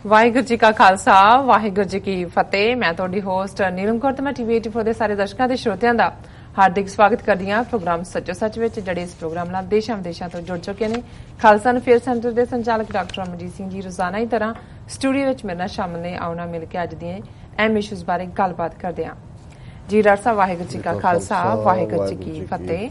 ਵਾਹਿਗੁਰੂ ਜੀ ਕਾ ਖਾਲਸਾ ਵਾਹਿਗੁਰੂ ਜੀ ਕੀ ਫਤਿਹ। ਮੈਂ ਤੁਹਾਡੀ ਹੋਸਟ ਨੀਲਮ ਕੌਰ ਤੇ ਮੈਂ ਟੀਵੀ 84 ਦੇ ਸਾਰੇ ਦਰਸ਼ਕਾਂ ਤੇ ਸਰੋਤਿਆਂ ਦਾ ਹਾਰਦਿਕ ਸਵਾਗਤ ਕਰਦੀ ਹਾਂ ਪ੍ਰੋਗਰਾਮ ਸੱਚੋ ਸੱਚ ਵਿੱਚ, ਜਿਹੜੇ ਇਸ ਪ੍ਰੋਗਰਾਮ ਨਾਲ ਦੇਸ਼ਾਂ ਵਿਦੇਸ਼ਾਂ ਤੋਂ ਜੁੜ ਚੁੱਕੇ ਨੇ। ਖਾਲਸਾ ਅਫੇਅਰ ਸੈਂਟਰ ਦੇ ਸੰਚਾਲਕ ਡਾਕਟਰ ਅਮਰਜੀਤ ਸਿੰਘ ਜੀ ਰੋਜ਼ਾਨਾ ਦੀ ਤਰ੍ਹਾਂ ਸਟੂਡੀਓ ਵਿੱਚ ਮੇਰੇ ਨਾਲ ਸ਼ਾਮਲ ਨੇ। ਆਉਣਾ ਮਿਲ ਕੇ ਅੱਜ ਦੀਆਂ ਅਹਿਮ ਇਸ਼ੂਜ਼ ਬਾਰੇ ਗੱਲਬਾਤ ਕਰਦੇ ਹਾਂ। ਜੀ ਡਾਕਟਰ ਸਾਹਿਬ, ਵਾਹਿਗੁਰੂ ਜੀ ਕਾ ਖਾਲਸਾ ਵਾਹਿਗੁਰੂ ਜੀ ਕੀ ਫਤਿਹ।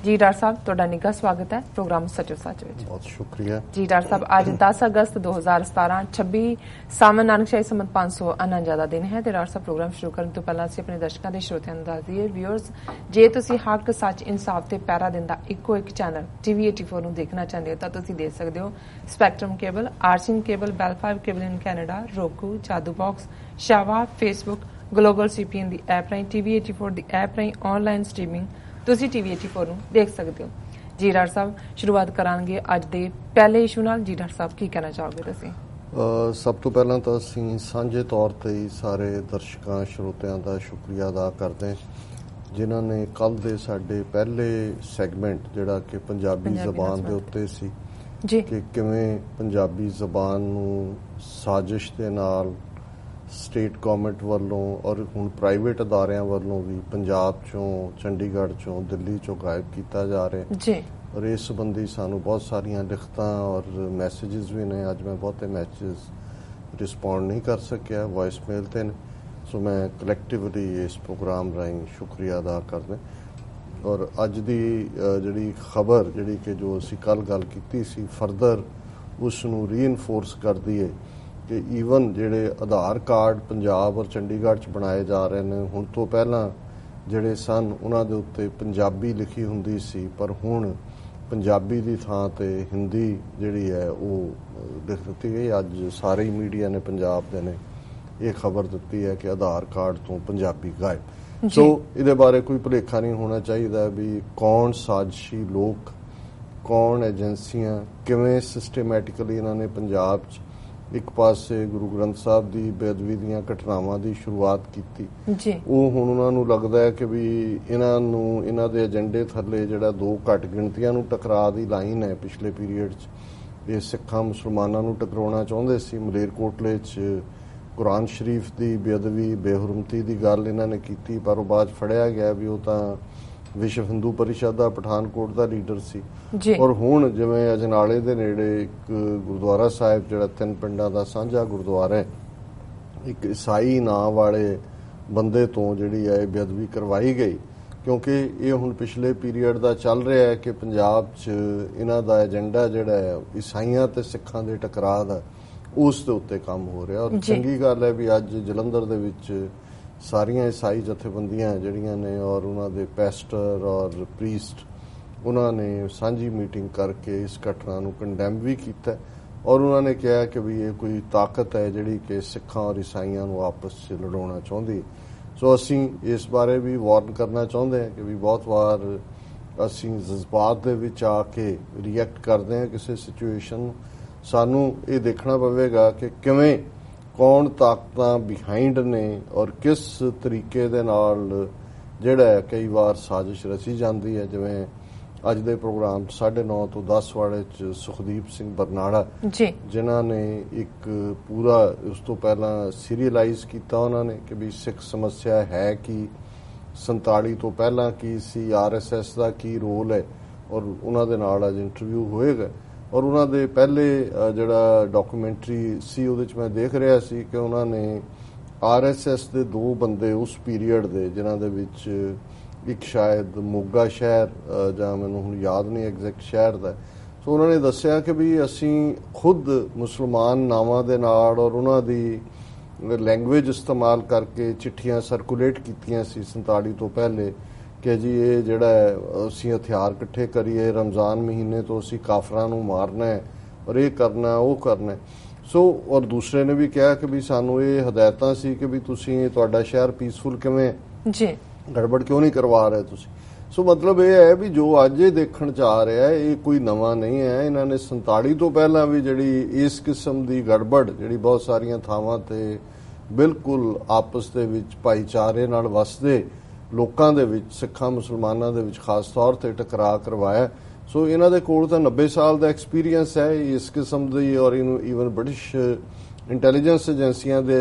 ਜੀ ਡਾਕਟਰ ਸਾਹਿਬ, ਤੁਹਾਡਾ ਨਿੱਘਾ ਸਵਾਗਤ ਹੈ ਪ੍ਰੋਗਰਾਮ ਸੱਚੋ ਸੱਚ ਵਿੱਚ। ਬਹੁਤ ਸ਼ੁਕਰੀਆ ਜੀ ਡਾਕਟਰ ਸਾਹਿਬ। ਅੱਜ 10 ਅਗਸਤ 2017 26 ਸਾਵਣ ਨਾਨਕਸ਼ਾਹੀ ਸੰਮਤ 549 ਦਾ ਦਿਨ ਹੈ ਤੇ ਡਾਕਟਰ ਸਾਹਿਬ, ਪ੍ਰੋਗਰਾਮ ਸ਼ੁਰੂ ਕਰਨ ਤੋਂ ਪਹਿਲਾਂ ਅਸੀਂ ਆਪਣੇ ਦਰਸ਼ਕਾਂ ਦੇ ਸਰੋਤਿਆਂ ਨੂੰ ਦੱਸ ਦਈਏ ਵਿਊਅਰਸ, ਜੇ ਤੁਸੀਂ ਹੱਕ ਸੱਚ ਇਨਸਾਫ ਤੇ ਪੈਰਾ ਦਿੰਦਾ ਇੱਕੋ ਇੱਕ ਚੈਨਲ ਟੀਵੀ 84 ਨੂੰ ਦੇਖਣਾ ਚਾਹੁੰਦੇ ਹੋ ਤਾਂ ਤੁਸੀਂ ਦੇਖ ਸਕਦੇ ਹੋ spectrum cable, RCN cable, Bell 5 cable in Canada, Roku, Jadoo box, Shava, Facebook, global CPN ਦੀ ਐਪ ਰਾਹੀਂ, ਟੀਵੀ 84 ਦੀ ਐਪ ਰਾਹੀਂ ਆਨਲਾਈਨ ਸਟ੍ਰੀਮਿੰਗ ਤੁਸੀਂ ਟੀਵੀ 84 ਨੂੰ ਦੇਖ ਸਕਦੇ ਹੋ। ਜੀ ਡਾਕਟਰ ਸਾਹਿਬ, ਸ਼ੁਰੂਆਤ ਕਰਾਂਗੇ ਅੱਜ ਦੇ ਪਹਿਲੇ ਇਸ਼ੂ ਨਾਲ। ਜੀ ਡਾਕਟਰ ਸਾਹਿਬ, ਕੀ ਕਹਿਣਾ ਚਾਹੋਗੇ ਤੁਸੀਂ? ਸਭ ਤੋਂ ਪਹਿਲਾਂ ਤਾਂ ਅਸੀਂ ਸਾਂਝੇ ਤੌਰ ਤੇ ਹੀ ਸਾਰੇ ਦਰਸ਼ਕਾਂ ਸਰੋਤਿਆਂ ਦਾ ਸ਼ੁਕਰੀਆ ਅਦਾ ਕਰਦੇ ਜਿਨ੍ਹਾਂ ਨੇ ਕੱਲ ਦੇ ਸਾਡੇ ਪਹਿਲੇ ਸੈਗਮੈਂਟ ਜਿਹੜਾ ਕਿ ਪੰਜਾਬੀ ਜ਼ਬਾਨ ਦੇ ਉੱਤੇ ਸੀ ਕਿ ਕਿਵੇਂ ਪੰਜਾਬੀ ਜ਼ਬਾਨ ਨੂੰ ਸਾਜ਼ਿਸ਼ ਦੇ ਨਾਲ ਸਟੇਟ ਗੌਰਮੈਂਟ ਵੱਲੋਂ ਔਰ ਹੁਣ ਪ੍ਰਾਈਵੇਟ ਅਦਾਰਿਆਂ ਵੱਲੋਂ ਵੀ ਪੰਜਾਬ ਚੋਂ, ਚੰਡੀਗੜ੍ਹ ਚੋਂ, ਦਿੱਲੀ ਚੋਂ ਗਾਇਬ ਕੀਤਾ ਜਾ ਰਿਹਾ ਜੀ। ਔਰ ਇਸ ਸੰਬੰਧੀ ਸਾਨੂੰ ਬਹੁਤ ਸਾਰੀਆਂ ਲਿਖਤਾਂ ਔਰ ਮੈਸੇजेस ਵੀ ਨੇ। ਅੱਜ ਮੈਂ ਬਹੁਤੇ ਮੈਸੇजेस ਰਿਸਪੌਂਡ ਨਹੀਂ ਕਰ ਸਕਿਆ, ਵੌਇਸ ਮੇਲ ਤੇ ਨੇ, ਸੋ ਮੈਂ ਕਲੈਕਟਿਵਲੀ ਇਸ ਪ੍ਰੋਗਰਾਮ ਰਾਹੀਂ ਸ਼ੁਕਰੀਆ ਅਦਾ ਕਰਦਾ। ਔਰ ਅੱਜ ਦੀ ਜਿਹੜੀ ਖਬਰ ਜਿਹੜੀ ਕਿ ਜੋ ਅਸੀਂ ਕੱਲ੍ਹ ਗੱਲ ਕੀਤੀ ਸੀ, ਫਰਦਰ ਉਸ ਨੂੰ ਰੀਇਨਫੋਰਸ ਕਰਦੀ ਹੈ ਕਿ ਈਵਨ ਜਿਹੜੇ ਆਧਾਰ ਕਾਰਡ ਪੰਜਾਬ ਔਰ ਚੰਡੀਗੜ੍ਹ 'ਚ ਬਣਾਏ ਜਾ ਰਹੇ ਨੇ, ਹੁਣ ਤੋਂ ਪਹਿਲਾਂ ਜਿਹੜੇ ਸਨ ਉਹਨਾਂ ਦੇ ਉੱਤੇ ਪੰਜਾਬੀ ਲਿਖੀ ਹੁੰਦੀ ਸੀ, ਪਰ ਹੁਣ ਪੰਜਾਬੀ ਦੀ ਥਾਂ ਤੇ ਹਿੰਦੀ ਜਿਹੜੀ ਹੈ ਉਹ ਲਿਖ ਦਿੱਤੀ ਗਈ। ਅੱਜ ਸਾਰੇ ਹੀ ਮੀਡੀਆ ਨੇ ਪੰਜਾਬ ਦੇ ਨੇ ਇਹ ਖਬਰ ਦਿੱਤੀ ਹੈ ਕਿ ਆਧਾਰ ਕਾਰਡ ਤੋਂ ਪੰਜਾਬੀ ਗਾਇਬ। ਸੋ ਇਹਦੇ ਬਾਰੇ ਕੋਈ ਭੁਲੇਖਾ ਨਹੀਂ ਹੋਣਾ ਚਾਹੀਦਾ ਵੀ ਕੌਣ ਸਾਜ਼ਿਸ਼ੀ ਲੋਕ, ਕੌਣ ਏਜੰਸੀਆਂ, ਕਿਵੇਂ ਸਿਸਟੇਮੈਟਿਕਲੀ ਇਹਨਾਂ ਨੇ ਪੰਜਾਬ 'ਚ ਇੱਕ ਪਾਸੇ ਗੁਰੂ ਗ੍ਰੰਥ ਸਾਹਿਬ ਦੀ ਬੇਅਦਬੀ ਦੀਆਂ ਘਟਨਾਵਾਂ ਦੀ ਸ਼ੁਰੂਆਤ ਕੀਤੀ ਜੀ। ਉਹ ਹੁਣ ਉਹਨਾਂ ਨੂੰ ਲੱਗਦਾ ਹੈ ਕਿ ਵੀ ਇਹਨਾਂ ਦੇ ਏਜੰਡੇ ਥੱਲੇ ਜਿਹੜਾ ਦੋ ਘੱਟ ਗਿਣਤੀਆਂ ਨੂੰ ਟਕਰਾਅ ਦੀ ਲਾਈਨ ਹੈ ਪਿਛਲੇ ਪੀਰੀਅਡ 'ਚ, ਇਹ ਸਿੱਖਾਂ ਮੁਸਲਮਾਨਾਂ ਨੂੰ ਟਕਰਾਉਣਾ ਚਾਹੁੰਦੇ ਸੀ। ਮਲੇਰਕੋਟਲੇ 'ਚ ਕੁਰਾਨ ਸ਼ਰੀਫ ਦੀ ਬੇਅਦਬੀ, ਬੇਹਰਮਤੀ ਦੀ ਗੱਲ ਇਹਨਾਂ ਨੇ ਕੀਤੀ, ਪਰ ਉਹ ਬਾਅਦ ਫੜਿਆ ਗਿਆ ਵੀ ਉਹ ਤਾਂ ਵਿਸ਼ਵ ਹਿੰਦੂ ਪਰਿਸ਼ਦ ਦਾ ਪਠਾਨਕੋਟ ਦਾ ਲੀਡਰ ਸੀ। ਔਰ ਹੁਣ ਜਿਵੇਂ ਅਜਨਾਲੇ ਦੇ ਨੇੜੇ ਇੱਕ ਗੁਰਦੁਆਰਾ ਸਾਹਿਬ ਜਿਹੜਾ 3 ਪਿੰਡਾਂ ਦਾ ਸਾਂਝਾ ਗੁਰਦੁਆਰਾ ਹੈ, ਇੱਕ ਈਸਾਈ ਨਾਂ ਵਾਲੇ ਬੰਦੇ ਤੋਂ ਜਿਹੜੀ ਹੈ ਬੇਅਦਬੀ ਕਰਵਾਈ ਗਈ, ਕਿਉਂਕਿ ਇਹ ਹੁਣ ਪਿਛਲੇ ਪੀਰੀਅਡ ਦਾ ਚੱਲ ਰਿਹਾ ਹੈ ਕਿ ਪੰਜਾਬ 'ਚ ਇਹਨਾਂ ਦਾ ਏਜੰਡਾ ਜਿਹੜਾ ਹੈ ਈਸਾਈਆਂ ਤੇ ਸਿੱਖਾਂ ਦੇ ਟਕਰਾਅ ਦਾ, ਉਸ ਦੇ ਉੱਤੇ ਕੰਮ ਹੋ ਰਿਹਾ। ਔਰ ਚੰਗੀ ਗੱਲ ਹੈ ਵੀ ਅੱਜ ਜਲੰਧਰ ਦੇ ਵਿੱਚ ਸਾਰੀਆਂ ਈਸਾਈ ਜਥੇਬੰਦੀਆਂ ਜਿਹੜੀਆਂ ਨੇ ਔਰ ਉਹਨਾਂ ਦੇ ਪੈਸਟਰ ਔਰ ਪ੍ਰੀਸਟ, ਉਹਨਾਂ ਨੇ ਸਾਂਝੀ ਮੀਟਿੰਗ ਕਰਕੇ ਇਸ ਘਟਨਾ ਨੂੰ ਕੰਡੈਮ ਵੀ ਕੀਤਾ ਔਰ ਉਹਨਾਂ ਨੇ ਕਿਹਾ ਕਿ ਵੀ ਇਹ ਕੋਈ ਤਾਕਤ ਹੈ ਜਿਹੜੀ ਕਿ ਸਿੱਖਾਂ ਔਰ ਈਸਾਈਆਂ ਨੂੰ ਆਪਸ 'ਚ ਲੜਾਉਣਾ ਚਾਹੁੰਦੀ। ਸੋ ਅਸੀਂ ਇਸ ਬਾਰੇ ਵੀ ਵਾਰਨ ਕਰਨਾ ਚਾਹੁੰਦੇ ਹਾਂ ਕਿ ਵੀ ਬਹੁਤ ਵਾਰ ਅਸੀਂ ਜਜ਼ਬਾਤ ਦੇ ਵਿੱਚ ਆ ਕੇ ਰਿਐਕਟ ਕਰਦੇ ਹਾਂ ਕਿਸੇ ਸਿਚੁਏਸ਼ਨ ਨੂੰ। ਸਾਨੂੰ ਇਹ ਦੇਖਣਾ ਪਵੇਗਾ ਕਿ ਕਿਵੇਂ, ਕੌਣ ਤਾਕਤਾਂ ਬਿਹਾਈਂਡ ਨੇ ਔਰ ਕਿਸ ਤਰੀਕੇ ਦੇ ਨਾਲ ਜਿਹੜਾ ਕਈ ਵਾਰ ਸਾਜ਼ਿਸ਼ ਰਚੀ ਜਾਂਦੀ ਹੈ। ਜਿਵੇਂ ਅੱਜ ਦੇ ਪ੍ਰੋਗਰਾਮ 9:30 ਤੋਂ 10 ਵਾਲੇ 'ਚ ਸੁਖਦੀਪ ਸਿੰਘ ਬਰਨਾਲਾ ਜਿਨ੍ਹਾਂ ਨੇ ਇੱਕ ਪੂਰਾ ਉਸ ਤੋਂ ਪਹਿਲਾਂ ਸੀਰੀਅਲਾਈਜ਼ ਕੀਤਾ ਉਹਨਾਂ ਨੇ ਕਿ ਵੀ ਸਿੱਖ ਸਮੱਸਿਆ ਹੈ ਕੀ, 47 ਤੋਂ ਪਹਿਲਾਂ ਕੀ ਸੀ, RSS ਦਾ ਕੀ ਰੋਲ ਹੈ, ਔਰ ਉਹਨਾਂ ਦੇ ਨਾਲ ਅੱਜ ਇੰਟਰਵਿਊ ਹੋਏਗਾ। ਔਰ ਉਹਨਾਂ ਦੇ ਪਹਿਲੇ ਜਿਹੜਾ ਡਾਕੂਮੈਂਟਰੀ ਸੀ ਉਹਦੇ 'ਚ ਮੈਂ ਦੇਖ ਰਿਹਾ ਸੀ ਕਿ ਉਹਨਾਂ ਨੇ RSS ਦੇ 2 ਬੰਦੇ ਉਸ ਪੀਰੀਅਡ ਦੇ, ਜਿਨ੍ਹਾਂ ਦੇ ਵਿੱਚ ਇੱਕ ਸ਼ਾਇਦ ਮੋਗਾ ਸ਼ਹਿਰ ਜਾਂ ਮੈਨੂੰ ਹੁਣ ਯਾਦ ਨਹੀਂ ਐਗਜ਼ੈਕਟ ਸ਼ਹਿਰ ਦਾ, ਸੋ ਉਹਨਾਂ ਨੇ ਦੱਸਿਆ ਕਿ ਵੀ ਅਸੀਂ ਖੁਦ ਮੁਸਲਮਾਨ ਨਾਵਾਂ ਦੇ ਨਾਲ ਔਰ ਉਹਨਾਂ ਦੀ ਲੈਂਗੁਏਜ ਇਸਤੇਮਾਲ ਕਰਕੇ ਚਿੱਠੀਆਂ ਸਰਕੂਲੇਟ ਕੀਤੀਆਂ ਸੀ 47 ਤੋਂ ਪਹਿਲੇ ਕਿ ਜੀ ਇਹ ਜਿਹੜਾ ਹੈ ਅਸੀਂ ਹਥਿਆਰ ਇਕੱਠੇ ਕਰੀਏ, ਰਮਜ਼ਾਨ ਮਹੀਨੇ ਤੋਂ ਅਸੀਂ ਕਾਫਰਾਂ ਨੂੰ ਮਾਰਨਾ ਹੈ ਔਰ ਇਹ ਕਰਨਾ ਉਹ ਕਰਨਾ। ਸੋ ਔਰ ਦੂਸਰੇ ਨੇ ਵੀ ਕਿਹਾ ਕਿ ਵੀ ਸਾਨੂੰ ਇਹ ਹਦਾਇਤਾਂ ਸੀ ਕਿ ਵੀ ਤੁਸੀਂ ਤੁਹਾਡਾ ਸ਼ਹਿਰ ਪੀਸਫੁਲ ਕਿਵੇਂ ਜੀ, ਗੜਬੜ ਕਿਉਂ ਨਹੀਂ ਕਰਵਾ ਰਹੇ ਤੁਸੀਂ। ਸੋ ਮਤਲਬ ਇਹ ਹੈ ਵੀ ਜੋ ਅੱਜ ਇਹ ਦੇਖਣ 'ਚ ਆ ਰਿਹਾ ਇਹ ਕੋਈ ਨਵਾਂ ਨਹੀਂ ਹੈ। ਇਹਨਾਂ ਨੇ 47 ਤੋਂ ਪਹਿਲਾਂ ਵੀ ਜਿਹੜੀ ਇਸ ਕਿਸਮ ਦੀ ਗੜਬੜ ਜਿਹੜੀ ਬਹੁਤ ਸਾਰੀਆਂ ਥਾਵਾਂ ਤੇ ਬਿਲਕੁਲ ਆਪਸ ਦੇ ਵਿੱਚ ਭਾਈਚਾਰੇ ਨਾਲ ਵਸਦੇ ਲੋਕਾਂ ਦੇ ਵਿੱਚ, ਸਿੱਖਾਂ ਮੁਸਲਮਾਨਾਂ ਦੇ ਵਿੱਚ ਖਾਸ ਤੌਰ ਤੇ ਟਕਰਾਅ ਕਰਵਾਇਆ। ਸੋ ਇਹਨਾਂ ਦੇ ਕੋਲ ਤਾਂ 90 ਸਾਲ ਦਾ ਐਕਸਪੀਰੀਅੰਸ ਹੈ ਇਸ ਕਿਸਮ ਦੀ, ਔਰ ਇਹਨੂੰ ਈਵਨ ਬ੍ਰਿਟਿਸ਼ ਇੰਟੈਲੀਜੈਂਸ ਏਜੰਸੀਆਂ ਦੇ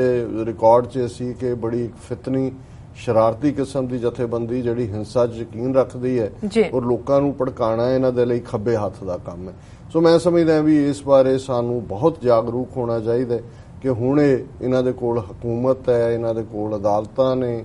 ਰਿਕਾਰਡ 'ਚ ਸੀ ਕਿ ਬੜੀ ਫਿਤਨੀ ਸ਼ਰਾਰਤੀ ਕਿਸਮ ਦੀ ਜਥੇਬੰਦੀ ਜਿਹੜੀ ਹਿੰਸਾ 'ਚ ਯਕੀਨ ਰੱਖਦੀ ਹੈ ਔਰ ਲੋਕਾਂ ਨੂੰ ਭੜਕਾਣਾ ਇਹਨਾਂ ਦੇ ਲਈ ਖੱਬੇ ਹੱਥ ਦਾ ਕੰਮ ਹੈ। ਸੋ ਮੈਂ ਸਮਝਦਾ ਵੀ ਇਸ ਬਾਰੇ ਸਾਨੂੰ ਬਹੁਤ ਜਾਗਰੂਕ ਹੋਣਾ ਚਾਹੀਦਾ ਕਿ ਹੁਣ ਇਹਨਾਂ ਦੇ ਕੋਲ ਹਕੂਮਤ ਹੈ, ਇਹਨਾਂ ਦੇ ਕੋਲ ਅਦਾਲਤਾਂ ਨੇ,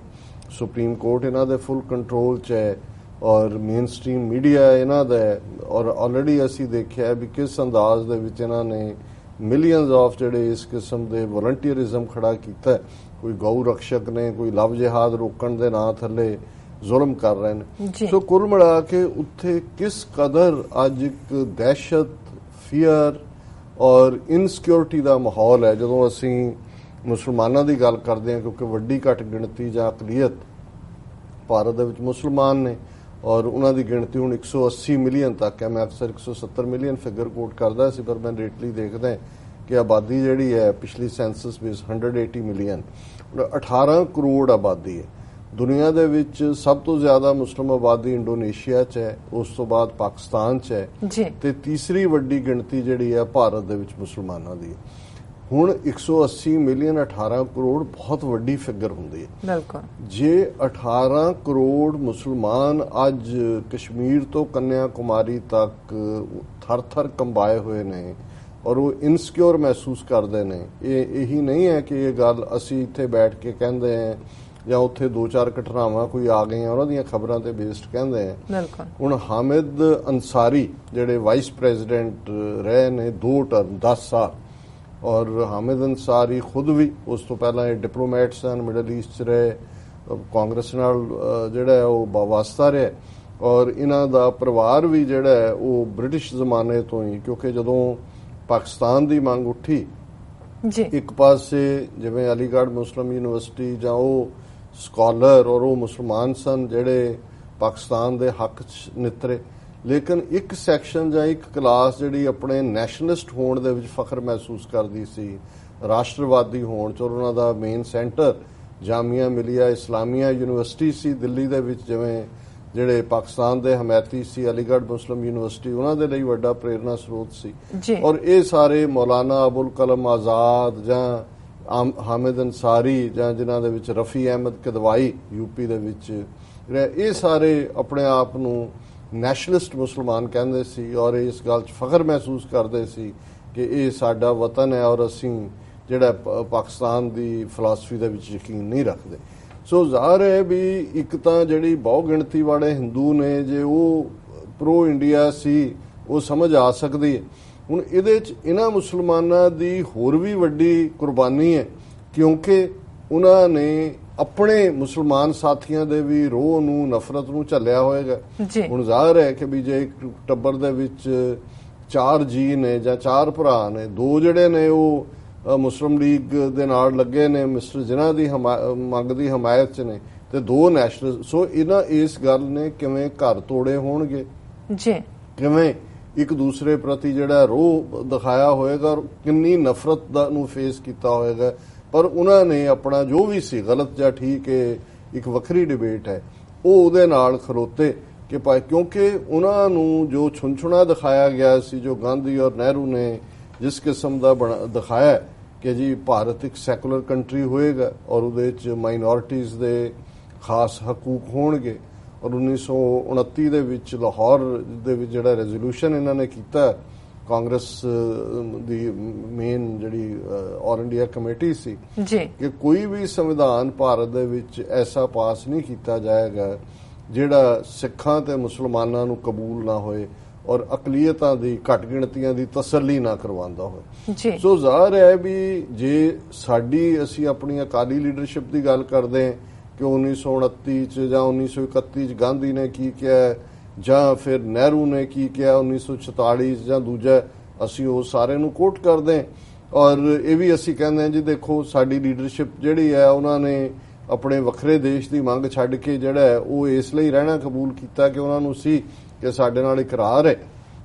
ਸੁਪਰੀਮ ਕੋਰਟ ਇਹਨਾਂ ਦੇ ਫੁੱਲ ਕੰਟਰੋਲ 'ਚ ਹੈ ਔਰ ਮੇਨ ਸਟ੍ਰੀਮ ਮੀਡੀਆ ਇਹਨਾਂ ਦਾ ਹੈ ਔਰ ਆਲਰੇਡੀ ਅਸੀਂ ਦੇਖਿਆ ਵੀ ਕਿਸ ਅੰਦਾਜ਼ ਦੇ ਵਿੱਚ ਇਹਨਾਂ ਨੇ ਮਿਲੀਅਨਸ ਆਫ ਜਿਹੜੇ ਇਸ ਕਿਸਮ ਦੇ ਵਲੰਟੀਅਰਿਜ਼ਮ ਖੜਾ ਕੀਤਾ। ਕੋਈ ਗਊ ਰਕਸ਼ਕ ਨੇ, ਕੋਈ ਲਵ ਜਿਹਾਦ ਰੋਕਣ ਦੇ ਨਾਂ ਥੱਲੇ ਜ਼ੁਲਮ ਕਰ ਰਹੇ ਨੇ। ਸੋ ਕੁੱਲ ਮਿਲਾ ਕੇ ਉੱਥੇ ਕਿਸ ਕਦਰ ਅੱਜ ਇੱਕ ਦਹਿਸ਼ਤ, ਫੀਅਰ ਔਰ ਇਨਸਿਕਿਉਰਿਟੀ ਦਾ ਮਾਹੌਲ ਹੈ। ਜਦੋਂ ਅਸੀਂ ਮੁਸਲਮਾਨਾਂ ਦੀ ਗੱਲ ਕਰਦੇ ਹਾਂ, ਕਿਉਂਕਿ ਵੱਡੀ ਘੱਟ ਗਿਣਤੀ ਜਾਂ ਅਕਲੀਅਤ ਭਾਰਤ ਦੇ ਵਿੱਚ ਮੁਸਲਮਾਨ ਨੇ ਔਰ ਉਹਨਾਂ ਦੀ ਗਿਣਤੀ ਹੁਣ 180 ਮਿਲੀਅਨ ਤੱਕ ਹੈ। ਮੈਂ ਅਕਸਰ 170 ਮਿਲੀਅਨ ਫਿਗਰ ਕੋਟ ਕਰਦਾ ਸੀ, ਪਰ ਮੈਂ ਰੇਟਲੀ ਦੇਖਦਾ ਕਿ ਆਬਾਦੀ ਜਿਹੜੀ ਹੈ ਪਿਛਲੀ ਸੈਂਸਸ ਬੇਸ 180 ਮਿਲੀਅਨ, 18 ਕਰੋੜ ਆਬਾਦੀ ਹੈ। ਦੁਨੀਆ ਦੇ ਵਿੱਚ ਸਭ ਤੋਂ ਜ਼ਿਆਦਾ ਮੁਸਲਿਮ ਆਬਾਦੀ ਇੰਡੋਨੇਸ਼ੀਆ 'ਚ ਹੈ, ਉਸ ਤੋਂ ਬਾਅਦ ਪਾਕਿਸਤਾਨ 'ਚ ਹੈ ਤੇ ਤੀਸਰੀ ਵੱਡੀ ਗਿਣਤੀ ਜਿਹੜੀ ਹੈ ਭਾਰਤ ਦੇ ਵਿੱਚ ਮੁਸਲਮਾਨਾਂ ਦੀ ਹੈ। ਹੁਣ 180 ਮਿਲੀਅਨ 18 ਕਰੋੜ ਬਹੁਤ ਵੱਡੀ ਫਿਗਰ ਹੁੰਦੀ ਹੈ। ਬਿਲਕੁਲ, ਜੇ 18 ਕਰੋੜ ਮੁਸਲਮਾਨ ਅੱਜ ਕਸ਼ਮੀਰ ਤੋਂ ਕੰਨਿਆ ਕੁਮਾਰੀ ਤੱਕ ਥਰ-ਥਰ ਕੰਬਾਏ ਹੋਏ ਨੇ ਔਰ ਉਹ ਇਨਸਿਕਿਉਰ ਮਹਿਸੂਸ ਕਰਦੇ ਨੇ, ਇਹੀ ਨਹੀਂ ਹੈ ਕਿ ਇਹ ਗੱਲ ਅਸੀਂ ਇੱਥੇ ਬੈਠ ਕੇ ਕਹਿੰਦੇ ਹਾਂ ਜਾਂ ਉੱਥੇ 2-4 ਘਟਨਾਵਾਂ ਕੋਈ ਆ ਗਈਆਂ ਉਹਨਾਂ ਦੀਆਂ ਖਬਰਾਂ ਤੇ ਬੇਸਡ ਕਹਿੰਦੇ ਆ। ਹੁਣ ਹਾਮਿਦ ਅੰਸਾਰੀ ਜਿਹੜੇ ਵਾਈਸ ਪ੍ਰੈਜ਼ੀਡੈਂਟ ਰਹੇ ਨੇ 2 ਟਰਮ 10 ਸਾਲ ਔਰ ਹਾਮਿਦ ਅੰਸਾਰੀ ਖੁਦ ਵੀ ਉਸ ਤੋਂ ਪਹਿਲਾਂ ਇਹ ਡਿਪਲੋਮੈਟ ਸਨ, ਮਿਡਲ ਈਸਟ 'ਚ ਰਹੇ, ਕਾਂਗਰਸ ਨਾਲ ਜਿਹੜਾ ਉਹ ਵਾਸਤਾ ਰਿਹਾ ਔਰ ਇਹਨਾਂ ਦਾ ਪਰਿਵਾਰ ਵੀ ਜਿਹੜਾ ਉਹ ਬ੍ਰਿਟਿਸ਼ ਜ਼ਮਾਨੇ ਤੋਂ ਹੀ, ਕਿਉਂਕਿ ਜਦੋਂ ਪਾਕਿਸਤਾਨ ਦੀ ਮੰਗ ਉੱਠੀ ਇੱਕ ਪਾਸੇ ਜਿਵੇਂ ਅਲੀਗੜ੍ਹ ਮੁਸਲਿਮ ਯੂਨੀਵਰਸਿਟੀ ਜਾਂ ਉਹ ਸਕਾਲਰ ਔਰ ਉਹ ਮੁਸਲਮਾਨ ਸਨ ਜਿਹੜੇ ਪਾਕਿਸਤਾਨ ਦੇ ਹੱਕ 'ਚ ਨਿਤਰੇ, ਲੇਕਿਨ ਇੱਕ ਸੈਕਸ਼ਨ ਜਾਂ ਇੱਕ ਕਲਾਸ ਜਿਹੜੀ ਆਪਣੇ ਨੈਸ਼ਨਲਿਸਟ ਹੋਣ ਦੇ ਵਿੱਚ ਫਖਰ ਮਹਿਸੂਸ ਕਰਦੀ ਸੀ, ਰਾਸ਼ਟਰਵਾਦੀ ਹੋਣ 'ਚ, ਔਰ ਉਹਨਾਂ ਦਾ main centre Jamia Millia Islamia university ਸੀ ਦਿੱਲੀ ਦੇ ਵਿੱਚ, ਜਿਵੇਂ ਜਿਹੜੇ ਪਾਕਿਸਤਾਨ ਦੇ ਹਮਾਇਤੀ ਸੀ ਅਲੀਗੜ੍ਹ ਮੁਸਲਿਮ ਯੂਨੀਵਰਸਿਟੀ, ਉਹਨਾਂ ਦੇ ਲਈ ਵੱਡਾ ਪ੍ਰੇਰਨਾ ਸਰੋਤ ਸੀ। ਔਰ ਇਹ ਸਾਰੇ ਮੌਲਾਨਾ ਅਬੁਲ ਕਲਮ ਆਜ਼ਾਦ ਜਾਂ ਹਾਮਿਦ ਅੰਸਾਰੀ ਜਾਂ ਜਿਨ੍ਹਾਂ ਦੇ ਵਿੱਚ ਰਫੀ ਅਹਿਮਦ ਕਿਦਵਾਈ ਯੂਪੀ ਦੇ ਵਿੱਚ, ਇਹ ਸਾਰੇ ਆਪਣੇ ਆਪ ਨੂੰ ਨੈਸ਼ਨਲਿਸਟ ਮੁਸਲਮਾਨ ਕਹਿੰਦੇ ਸੀ ਔਰ ਇਸ ਗੱਲ 'ਚ ਫਖਰ ਮਹਿਸੂਸ ਕਰਦੇ ਸੀ ਕਿ ਇਹ ਸਾਡਾ ਵਤਨ ਹੈ ਔਰ ਅਸੀਂ ਜਿਹੜਾ ਪਾਕਿਸਤਾਨ ਦੀ ਫਿਲਾਸਫੀ ਦੇ ਵਿੱਚ ਯਕੀਨ ਨਹੀਂ ਰੱਖਦੇ। ਸੋ ਜ਼ਾਹਰ ਹੈ ਵੀ ਇੱਕ ਤਾਂ ਜਿਹੜੀ ਬਹੁ ਗਿਣਤੀ ਵਾਲੇ ਹਿੰਦੂ ਨੇ, ਜੇ ਉਹ ਪ੍ਰੋ ਇੰਡੀਆ ਸੀ ਉਹ ਸਮਝ ਆ ਸਕਦੀ ਹੈ। ਹੁਣ ਇਹਦੇ 'ਚ ਇਹਨਾਂ ਮੁਸਲਮਾਨਾਂ ਦੀ ਹੋਰ ਵੀ ਵੱਡੀ ਕੁਰਬਾਨੀ ਹੈ, ਕਿਉਂਕਿ ਉਹਨਾਂ ਨੇ ਆਪਣੇ ਮੁਸਲਮਾਨ ਸਾਥੀਆਂ ਦੇ ਵੀ ਰੋਹ ਨੂੰ, ਨਫ਼ਰਤ ਨੂੰ ਝੱਲਿਆ ਹੋਏਗਾ। ਹੁਣ ਜ਼ਾਹਰ ਹੈ ਕਿ ਵੀ ਜੇ ਇੱਕ ਟੱਬਰ ਦੇ ਵਿੱਚ 4 ਜੀ ਨੇ ਜਾਂ 4 ਭਰਾ ਨੇ, 2 ਜਿਹੜੇ ਨੇ ਉਹ ਮੁਸਲਿਮ ਲੀਗ ਦੇ ਨਾਲ ਲੱਗੇ ਨੇ, ਮਿਸਟਰ ਜਿਨ੍ਹਾਂ ਦੀ ਮੰਗ ਦੀ ਹਮਾਇਤ 'ਚ ਨੇ, ਤੇ 2 ਨੈਸ਼ਨਲ। ਸੋ ਇਹਨਾਂ ਇਸ ਗੱਲ ਨੇ ਕਿਵੇਂ ਘਰ ਤੋੜੇ ਹੋਣਗੇ, ਕਿਵੇਂ ਇੱਕ ਦੂਸਰੇ ਪ੍ਰਤੀ ਜਿਹੜਾ ਰੋਹ ਦਿਖਾਇਆ ਹੋਏਗਾ ਔਰ ਕਿੰਨੀ ਨਫ਼ਰਤ ਨੂੰ ਫੇਸ ਕੀਤਾ ਹੋਏਗਾ। ਪਰ ਉਹਨਾਂ ਨੇ ਆਪਣਾ ਜੋ ਵੀ ਸੀ ਗਲਤ ਜਾਂ ਠੀਕ ਹੈ, ਇੱਕ ਵੱਖਰੀ ਡਿਬੇਟ ਹੈ, ਉਹ ਉਹਦੇ ਨਾਲ ਖਲੋਤੇ ਕਿ ਕਿਉਂਕਿ ਉਹਨਾਂ ਨੂੰ ਜੋ ਛੁਨਛੁਣਾ ਦਿਖਾਇਆ ਗਿਆ ਸੀ, ਜੋ ਗਾਂਧੀ ਔਰ ਨਹਿਰੂ ਨੇ ਜਿਸ ਕਿਸਮ ਦਾ ਦਿਖਾਇਆ ਕਿ ਜੀ ਭਾਰਤ ਇੱਕ ਸੈਕੂਲਰ ਕੰਟਰੀ ਹੋਏਗਾ ਔਰ ਉਹਦੇ 'ਚ ਮਾਈਨੋਰਿਟੀਜ਼ ਦੇ ਖਾਸ ਹਕੂਕ ਹੋਣਗੇ। ਔਰ 1929 ਦੇ ਵਿੱਚ ਲਾਹੌਰ ਦੇ ਵਿੱਚ ਜਿਹੜਾ ਰੈਜ਼ੋਲੂਸ਼ਨ ਇਹਨਾਂ ਨੇ ਕੀਤਾ, ਕਾਂਗਰਸ ਦੀ ਮੇਨ ਜਿਹੜੀ ਆਲ ਇੰਡੀਆ ਕਮੇਟੀ ਸੀ, ਕਿ ਕੋਈ ਵੀ ਸੰਵਿਧਾਨ ਭਾਰਤ ਦੇ ਵਿੱਚ ਐਸਾ ਪਾਸ ਨਹੀਂ ਕੀਤਾ ਜਾਏਗਾ ਜਿਹੜਾ ਸਿੱਖਾਂ ਤੇ ਮੁਸਲਮਾਨਾਂ ਨੂੰ ਕਬੂਲ ਨਾ ਹੋਏ ਔਰ ਅਕਲੀਅਤਾਂ ਦੀ, ਘੱਟ ਗਿਣਤੀਆਂ ਦੀ ਤਸੱਲੀ ਨਾ ਕਰਵਾਉਂਦਾ ਹੋਏ। ਸੋ ਜ਼ਾਹਰ ਹੈ ਵੀ ਜੇ ਅਸੀਂ ਆਪਣੀ ਅਕਾਲੀ ਲੀਡਰਸ਼ਿਪ ਦੀ ਗੱਲ ਕਰਦੇ ਹਾਂ ਕਿ 1929 ਚ ਜਾਂ 1931 ਚ ਗਾਂਧੀ ਨੇ ਕੀ ਕਿਹਾ ਜਾਂ ਫਿਰ ਨਹਿਰੂ ਨੇ ਕੀ ਕਿਹਾ 1946 ਜਾਂ ਦੂਜਾ, ਅਸੀਂ ਉਹ ਸਾਰੇ ਨੂੰ ਕੋਟ ਕਰਦੇ ਹਾਂ ਔਰ ਇਹ ਵੀ ਅਸੀਂ ਕਹਿੰਦੇ ਹਾਂ ਜੀ ਦੇਖੋ ਸਾਡੀ ਲੀਡਰਸ਼ਿਪ ਜਿਹੜੀ ਹੈ ਉਹਨਾਂ ਨੇ ਆਪਣੇ ਵੱਖਰੇ ਦੇਸ਼ ਦੀ ਮੰਗ ਛੱਡ ਕੇ ਜਿਹੜਾ ਉਹ ਇਸ ਲਈ ਰਹਿਣਾ ਕਬੂਲ ਕੀਤਾ ਕਿ ਉਹਨਾਂ ਨੂੰ ਸੀ ਕਿ ਸਾਡੇ ਨਾਲ ਇਕਰਾਰ ਹੈ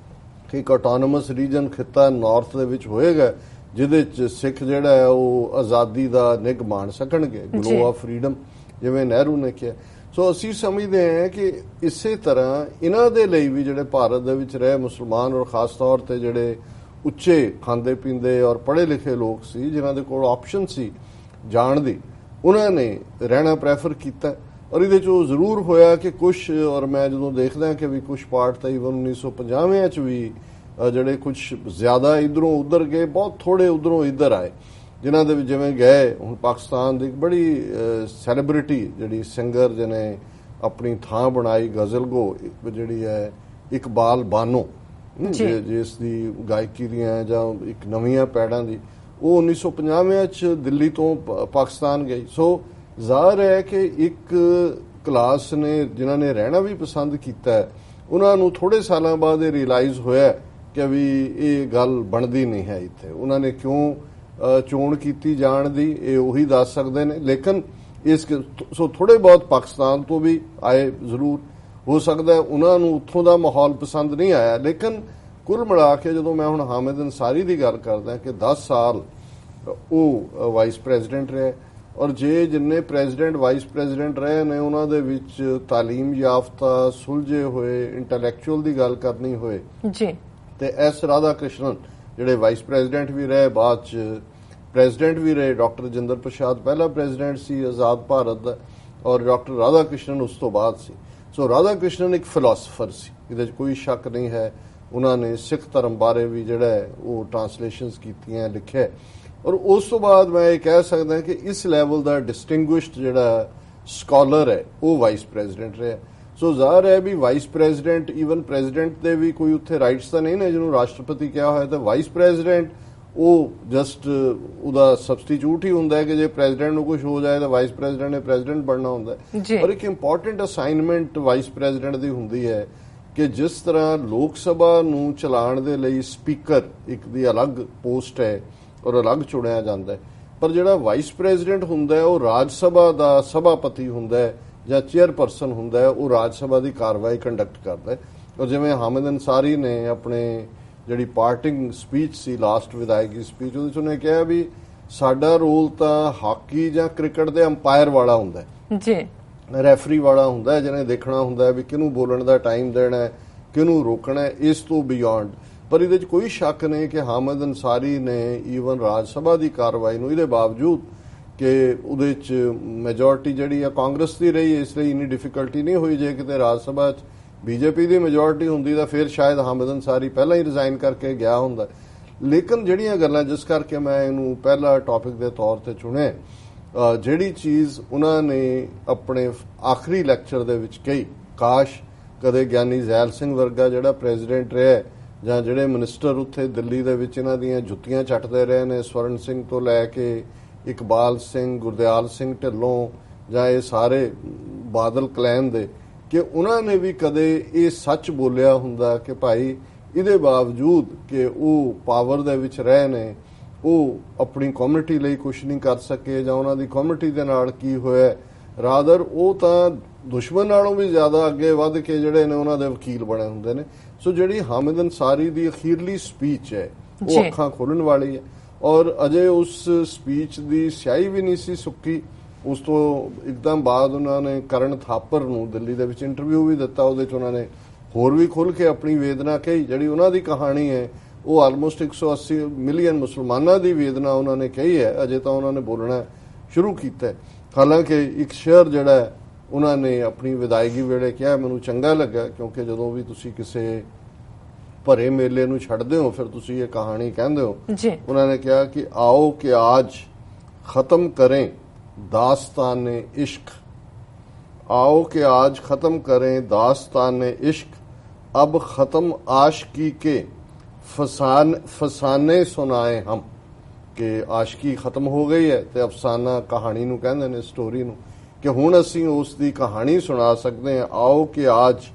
ਕਿ ਇੱਕ ਆਟੋਨਮਸ ਰੀਜਨ ਖਿੱਤਾ ਨਾਰਥ ਦੇ ਵਿੱਚ ਹੋਏਗਾ ਜਿਹਦੇ 'ਚ ਸਿੱਖ ਜਿਹੜਾ ਹੈ ਉਹ ਆਜ਼ਾਦੀ ਦਾ ਨਿੱਘ ਮਾਣ ਸਕਣਗੇ, ਗਲੋ ਆਫ ਫਰੀडम ਜਿਵੇਂ ਨਹਿਰੂ ਨੇ ਕਿਹਾ। ਸੋ ਅਸੀਂ ਸਮਝਦੇ ਹਾਂ ਕਿ ਇਸੇ ਤਰ੍ਹਾਂ ਇਹਨਾਂ ਦੇ ਲਈ ਵੀ ਜਿਹੜੇ ਭਾਰਤ ਦੇ ਵਿੱਚ ਰਹੇ ਮੁਸਲਮਾਨ ਔਰ ਖਾਸ ਤੌਰ ਤੇ ਜਿਹੜੇ ਉੱਚੇ ਖਾਂਦੇ ਪੀਂਦੇ ਔਰ ਪੜ੍ਹੇ ਲਿਖੇ ਲੋਕ ਸੀ ਜਿਨ੍ਹਾਂ ਦੇ ਕੋਲ ਆਪਸ਼ਨ ਸੀ ਜਾਣ ਦੀ, ਉਹਨਾਂ ਨੇ ਰਹਿਣਾ ਪ੍ਰੈਫਰ ਕੀਤਾ। ਔਰ ਇਹਦੇ 'ਚੋਂ ਜ਼ਰੂਰ ਹੋਇਆ ਕਿ ਕੁਛ, ਔਰ ਮੈਂ ਜਦੋਂ ਦੇਖਦਾ ਕਿ ਵੀ ਕੁਛ ਪਾਰਟ ਤਾਂ ਈਵਨ 1950 'ਚ ਵੀ ਜਿਹੜੇ ਕੁਛ ਜ਼ਿਆਦਾ ਇੱਧਰੋਂ ਉੱਧਰ ਗਏ, ਬਹੁਤ ਥੋੜੇ ਉੱਧਰੋਂ ਇੱਧਰ ਆਏ, ਜਿਨ੍ਹਾਂ ਦੇ ਵਿੱਚ ਜਿਵੇਂ ਗਏ ਹੁਣ ਪਾਕਿਸਤਾਨ ਦੀ ਇੱਕ ਬੜੀ ਸੈਲੀਬ੍ਰਿਟੀ ਜਿਹੜੀ ਸਿੰਗਰ ਜਿਹਨੇ ਆਪਣੀ ਥਾਂ ਬਣਾਈ, ਗਜ਼ਲਗੋ ਜਿਹੜੀ ਹੈ ਇਕਬਾਲ ਬਾਨੋ, ਜਿਸ ਦੀ ਗਾਇਕੀ ਦੀਆਂ ਜਾਂ ਇੱਕ ਨਵੀਆਂ ਪੈੜਾਂ ਦੀ, ਉਹ 1950 'ਚ ਦਿੱਲੀ ਤੋਂ ਪਾਕਿਸਤਾਨ ਗਈ। ਸੋ ਜ਼ਾਹਰ ਹੈ ਕਿ ਇੱਕ ਕਲਾਸ ਨੇ ਜਿਨ੍ਹਾਂ ਨੇ ਰਹਿਣਾ ਵੀ ਪਸੰਦ ਕੀਤਾ ਹੈ, ਉਹਨਾਂ ਨੂੰ ਥੋੜੇ ਸਾਲਾਂ ਬਾਅਦ ਇਹ ਰਿਅਲਾਈਜ਼ ਹੋਇਆ ਕਿ ਵੀ ਇਹ ਗੱਲ ਬਣਦੀ ਨਹੀਂ ਹੈ ਇੱਥੇ। ਉਹਨਾਂ ਨੇ ਕਿਉਂ ਚੋਣ ਕੀਤੀ ਜਾਣ ਦੀ, ਇਹ ਉਹੀ ਦੱਸ ਸਕਦੇ ਨੇ। ਲੇਕਿਨ ਸੋ ਥੋੜੇ ਬਹੁਤ ਪਾਕਿਸਤਾਨ ਤੋਂ ਵੀ ਆਏ, ਜ਼ਰੂਰ ਹੋ ਸਕਦਾ ਉਹਨਾਂ ਨੂੰ ਉੱਥੋਂ ਦਾ ਮਾਹੌਲ ਪਸੰਦ ਨਹੀਂ ਆਇਆ। ਲੇਕਿਨ ਕੁੱਲ ਮਿਲਾ ਕੇ ਜਦੋਂ ਮੈਂ ਹੁਣ ਹਾਮਿਦ ਅੰਸਾਰੀ ਦੀ ਗੱਲ ਕਰਦਾ ਕਿ 10 ਸਾਲ ਉਹ ਵਾਈਸ ਪ੍ਰੈਜ਼ੀਡੈਂਟ ਰਹੇ, ਔਰ ਜੇ ਜਿੰਨੇ ਪ੍ਰੈਜ਼ੀਡੈਂਟ ਵਾਈਸ ਪ੍ਰੈਜ਼ੀਡੈਂਟ ਰਹੇ ਨੇ ਉਹਨਾਂ ਦੇ ਵਿੱਚ ਤਾਲੀਮ ਯਾਫਤਾ ਸੁਲਝੇ ਹੋਏ ਇੰਟੈਲੈਕਚੁਅਲ ਦੀ ਗੱਲ ਕਰਨੀ ਹੋਏ ਜੀ ਤੇ ਐਸ ਰਾਧਾ ਕ੍ਰਿਸ਼ਨਨ ਜਿਹੜੇ ਵਾਈਸ ਪ੍ਰੈਜ਼ੀਡੈਂਟ ਵੀ ਰਹੇ, ਬਾਅਦ ਚ ਪ੍ਰੈਜ਼ੀਡੈਂਟ ਵੀ ਰਹੇ। ਡਾਕਟਰ ਰਜਿੰਦਰ ਪ੍ਰਸਾਦ ਪਹਿਲਾ ਪ੍ਰੈਜ਼ੀਡੈਂਟ ਸੀ ਆਜ਼ਾਦ ਭਾਰਤ ਦਾ, ਔਰ ਡਾਕਟਰ ਰਾਧਾ ਕ੍ਰਿਸ਼ਨਨ ਉਸ ਤੋਂ ਬਾਅਦ ਸੀ। ਸੋ ਰਾਧਾ ਕ੍ਰਿਸ਼ਨਨ ਇੱਕ ਫਿਲਾਸਫਰ ਸੀ, ਇਹਦੇ 'ਚ ਕੋਈ ਸ਼ੱਕ ਨਹੀਂ ਹੈ। ਉਹਨਾਂ ਨੇ ਸਿੱਖ ਧਰਮ ਬਾਰੇ ਵੀ ਜਿਹੜਾ ਉਹ ਟਰਾਂਸਲੇਸ਼ਨਸ ਕੀਤੀਆਂ, ਲਿਖਿਆ। ਔਰ ਉਸ ਤੋਂ ਬਾਅਦ ਮੈਂ ਇਹ ਕਹਿ ਸਕਦਾ ਕਿ ਇਸ ਲੈਵਲ ਦਾ ਡਿਸਟਿੰਗੁਇਸ਼ਡ ਜਿਹੜਾ ਸਕਾਲਰ ਹੈ ਉਹ ਵਾਈਸ ਪ੍ਰੈਜ਼ੀਡੈਂਟ ਰਿਹਾ। ਸੋ ਜ਼ਾਹਰ ਹੈ ਵੀ ਵਾਈਸ ਪ੍ਰੈਜ਼ੀਡੈਂਟ, ਈਵਨ ਪ੍ਰੈਜ਼ੀਡੈਂਟ ਦੇ ਵੀ ਕੋਈ ਉੱਥੇ ਰਾਈਟਸ ਤਾਂ ਨਹੀਂ ਨੇ ਜਿਹਨੂੰ ਰਾਸ਼ਟਰਪਤੀ ਕਿਹਾ ਹੋਇਆ, ਤਾਂ ਵਾਈਸ ਪ੍ਰੈਜ਼ੀਡੈਂਟ ਉਹ ਜਸਟ ਉਹਦਾ ਸਬਸਟੀਚਿਊਟ ਹੀ ਹੁੰਦਾ ਹੈ ਕਿ ਜੇ ਪ੍ਰੈਜ਼ੀਡੈਂਟ ਨੂੰ ਕੁਝ ਹੋ ਜਾਏ ਤਾਂ ਵਾਈਸ ਪ੍ਰੈਜ਼ੀਡੈਂਟ ਨੇ ਪ੍ਰੈਜ਼ੀਡੈਂਟ ਬਣਨਾ ਹੁੰਦਾ ਹੈ। ਔਰ ਇੱਕ ਇੰਪੋਰਟੈਂਟ ਅਸਾਈਨਮੈਂਟ ਵਾਈਸ ਪ੍ਰੈਜ਼ੀਡੈਂਟ ਦੀ ਹੁੰਦੀ ਹੈ ਕਿ ਜਿਸ ਤਰ੍ਹਾਂ ਲੋਕ ਸਭਾ ਨੂੰ ਚਲਾਉਣ ਦੇ ਲਈ ਸਪੀਕਰ ਇੱਕ ਦੀ ਅਲੱਗ ਪੋਸਟ ਹੈ ਔਰ ਅਲੱਗ ਚੁਣਿਆ ਜਾਂਦਾ ਹੈ, ਪਰ ਜਿਹੜਾ ਵਾਈਸ ਪ੍ਰੈਜ਼ੀਡੈਂਟ ਹੁੰਦਾ ਹੈ ਉਹ ਰਾਜ ਸਭਾ ਦਾ ਸਭਾਪਤੀ ਹੁੰਦਾ ਹੈ ਜਾਂ ਚੇਅਰਪਰਸਨ ਹੁੰਦਾ ਹੈ, ਉਹ ਰਾਜ ਸਭਾ ਦੀ ਕਾਰਵਾਈ ਕੰਡਕਟ ਕਰਦਾ ਹੈ। ਔਰ ਜਿਵੇਂ ਹਾਮਿਦ ਅੰਸਾਰੀ ਨੇ ਆਪਣੇ ਜਿਹੜੀ ਪਾਰਟਿੰਗ ਸਪੀਚ ਸੀ, ਲਾਸਟ ਵਿਦਾਇਗੀ ਸਪੀਚ, ਉਹਦੇ 'ਚ ਉਹਨੇ ਕਿਹਾ ਵੀ ਸਾਡਾ ਰੋਲ ਤਾਂ ਹਾਕੀ ਜਾਂ ਕ੍ਰਿਕਟ ਦੇ ਅੰਪਾਇਰ ਵਾਲਾ ਹੁੰਦਾ ਹੈ ਜੀ, ਰੈਫਰੀ ਵਾਲਾ ਹੁੰਦਾ ਹੈ, ਜਿਹਨੇ ਦੇਖਣਾ ਹੁੰਦਾ ਹੈ ਵੀ ਕਿਹਨੂੰ ਬੋਲਣ ਦਾ ਟਾਈਮ ਦੇਣਾ ਹੈ, ਕਿਹਨੂੰ ਰੋਕਣਾ ਹੈ, ਇਸ ਤੋਂ ਬਿਯੋਂਡ। ਪਰ ਇਹਦੇ 'ਚ ਕੋਈ ਸ਼ੱਕ ਨਹੀਂ ਕਿ ਹਾਮਿਦ ਅੰਸਾਰੀ ਨੇ ਈਵਨ ਰਾਜ ਸਭਾ ਦੀ ਕਾਰਵਾਈ ਨੂੰ, ਇਹਦੇ ਬਾਵਜੂਦ ਕਿ ਉਹਦੇ 'ਚ ਮੈਜੋਰਟੀ ਜਿਹੜੀ ਆ ਕਾਂਗਰਸ ਦੀ ਰਹੀ, ਇਸ ਲਈ ਇੰਨੀ ਡਿਫਿਕਲਟੀ ਨਹੀਂ ਹੋਈ। ਜੇ ਕਿਤੇ ਰਾਜ ਸਭਾ 'ਚ ਬੀਜੇਪੀ ਦੀ ਮੈਜੋਰਟੀ ਹੁੰਦੀ ਤਾਂ ਫਿਰ ਸ਼ਾਇਦ ਹਾਮਿਦ ਅੰਸਾਰੀ ਪਹਿਲਾਂ ਹੀ ਰਿਜ਼ਾਈਨ ਕਰਕੇ ਗਿਆ ਹੁੰਦਾ। ਲੇਕਿਨ ਜਿਹੜੀਆਂ ਗੱਲਾਂ ਜਿਸ ਕਰਕੇ ਮੈਂ ਇਹਨੂੰ ਪਹਿਲਾ ਟੌਪਿਕ ਦੇ ਤੌਰ ਤੇ ਚੁਣਿਆ, ਜਿਹੜੀ ਚੀਜ਼ ਉਹਨਾਂ ਨੇ ਆਪਣੇ ਆਖਰੀ ਲੈਕਚਰ ਦੇ ਵਿੱਚ ਕਹੀ, ਕਾਸ਼ ਕਦੇ ਗਿਆਨੀ ਜ਼ੈਲ ਸਿੰਘ ਵਰਗਾ ਜਿਹੜਾ ਪ੍ਰੈਜ਼ੀਡੈਂਟ ਰਿਹਾ ਜਾਂ ਜਿਹੜੇ ਮਿਨਿਸਟਰ ਉੱਥੇ ਦਿੱਲੀ ਦੇ ਵਿੱਚ ਇਹਨਾਂ ਦੀਆਂ ਜੁੱਤੀਆਂ ਚੱਟਦੇ ਰਹੇ ਨੇ, ਸਵਰਨ ਸਿੰਘ ਤੋਂ ਲੈ ਕੇ ਇਕਬਾਲ ਸਿੰਘ, ਗੁਰਦਿਆਲ ਸਿੰਘ ਢਿੱਲੋਂ ਜਾਂ ਇਹ ਸਾਰੇ ਬਾਦਲ ਕਲੈਨ ਦੇ, ਕਿ ਉਹਨਾਂ ਨੇ ਵੀ ਕਦੇ ਇਹ ਸੱਚ ਬੋਲਿਆ ਹੁੰਦਾ ਕਿ ਭਾਈ ਇਹਦੇ ਬਾਵਜੂਦ ਕਿ ਉਹ ਪਾਵਰ ਦੇ ਵਿੱਚ ਰਹੇ ਨੇ, ਉਹ ਆਪਣੀ ਕਮਿਊਨਿਟੀ ਲਈ ਕੁਝ ਨਹੀਂ ਕਰ ਸਕੇ ਜਾਂ ਉਹਨਾਂ ਦੀ ਕਮਿਊਨਿਟੀ ਦੇ ਨਾਲ ਕੀ ਹੋਇਆ, ਰਾਦਰ ਉਹ ਤਾਂ ਦੁਸ਼ਮਣ ਨਾਲੋਂ ਵੀ ਜ਼ਿਆਦਾ ਅੱਗੇ ਵੱਧ ਕੇ ਜਿਹੜੇ ਨੇ ਉਹਨਾਂ ਦੇ ਵਕੀਲ ਬਣੇ ਹੁੰਦੇ ਨੇ। ਸੋ ਜਿਹੜੀ ਹਾਮਿਦ ਅੰਸਾਰੀ ਦੀ ਅਖੀਰਲੀ ਸਪੀਚ ਹੈ ਉਹ ਅੱਖਾਂ ਖੋਲਣ ਵਾਲੀ ਹੈ, ਔਰ ਅਜੇ ਉਸ ਸਪੀਚ ਦੀ ਸਿਆਹੀ ਵੀ ਨਹੀਂ ਸੀ ਸੁੱਕੀ। ਉਸ ਤੋਂ ਇੱਕਦਮ ਬਾਅਦ ਉਹਨਾਂ ਨੇ ਕਰਨ ਥਾਪਰ ਨੂੰ ਦਿੱਲੀ ਦੇ ਵਿੱਚ ਇੰਟਰਵਿਊ ਵੀ ਦਿੱਤਾ, ਉਹਦੇ 'ਚ ਉਹਨਾਂ ਨੇ ਹੋਰ ਵੀ ਖੁੱਲ੍ਹ ਕੇ ਆਪਣੀ ਵੇਦਨਾ ਕਹੀ। ਜਿਹੜੀ ਉਹਨਾਂ ਦੀ ਕਹਾਣੀ ਹੈ ਉਹ ਆਲਮੋਸਟ 180 ਮਿਲੀਅਨ ਮੁਸਲਮਾਨਾਂ ਦੀ ਵੇਦਨਾ ਉਹਨਾਂ ਨੇ ਕਹੀ ਹੈ, ਅਜੇ ਤਾਂ ਉਹਨਾਂ ਨੇ ਬੋਲਣਾ ਸ਼ੁਰੂ ਕੀਤਾ। ਹਾਲਾਂਕਿ ਇੱਕ ਸ਼ੇਅਰ ਜਿਹੜਾ ਉਹਨਾਂ ਨੇ ਆਪਣੀ ਵਿਦਾਇਗੀ ਵੇਲੇ ਕਿਹਾ, ਮੈਨੂੰ ਚੰਗਾ ਲੱਗਾ, ਕਿਉਂਕਿ ਜਦੋਂ ਵੀ ਤੁਸੀਂ ਕਿਸੇ ਭਰੇ ਮੇਲੇ ਨੂੰ ਛੱਡਦੇ ਹੋ ਫਿਰ ਤੁਸੀਂ ਇਹ ਕਹਾਣੀ ਕਹਿੰਦੇ ਹੋ। ਉਹਨਾਂ ਨੇ ਕਿਹਾ ਕਿ ਆਓ ਕਿ ਆਜ ਖਤਮ ਕरें दास्तान इश्क, आओ कि आज खत्म करें दास्तान इश्क, अब खत्म आशिकी के फसाने सुनाए हम। कि आशिकी खत्म हो गई है तो अफसाना कहानी नूं कहंदे ने, स्टोरी नूं, कि हुण असीं उस दी कहानी सुना सकते हैं। आओ कि आज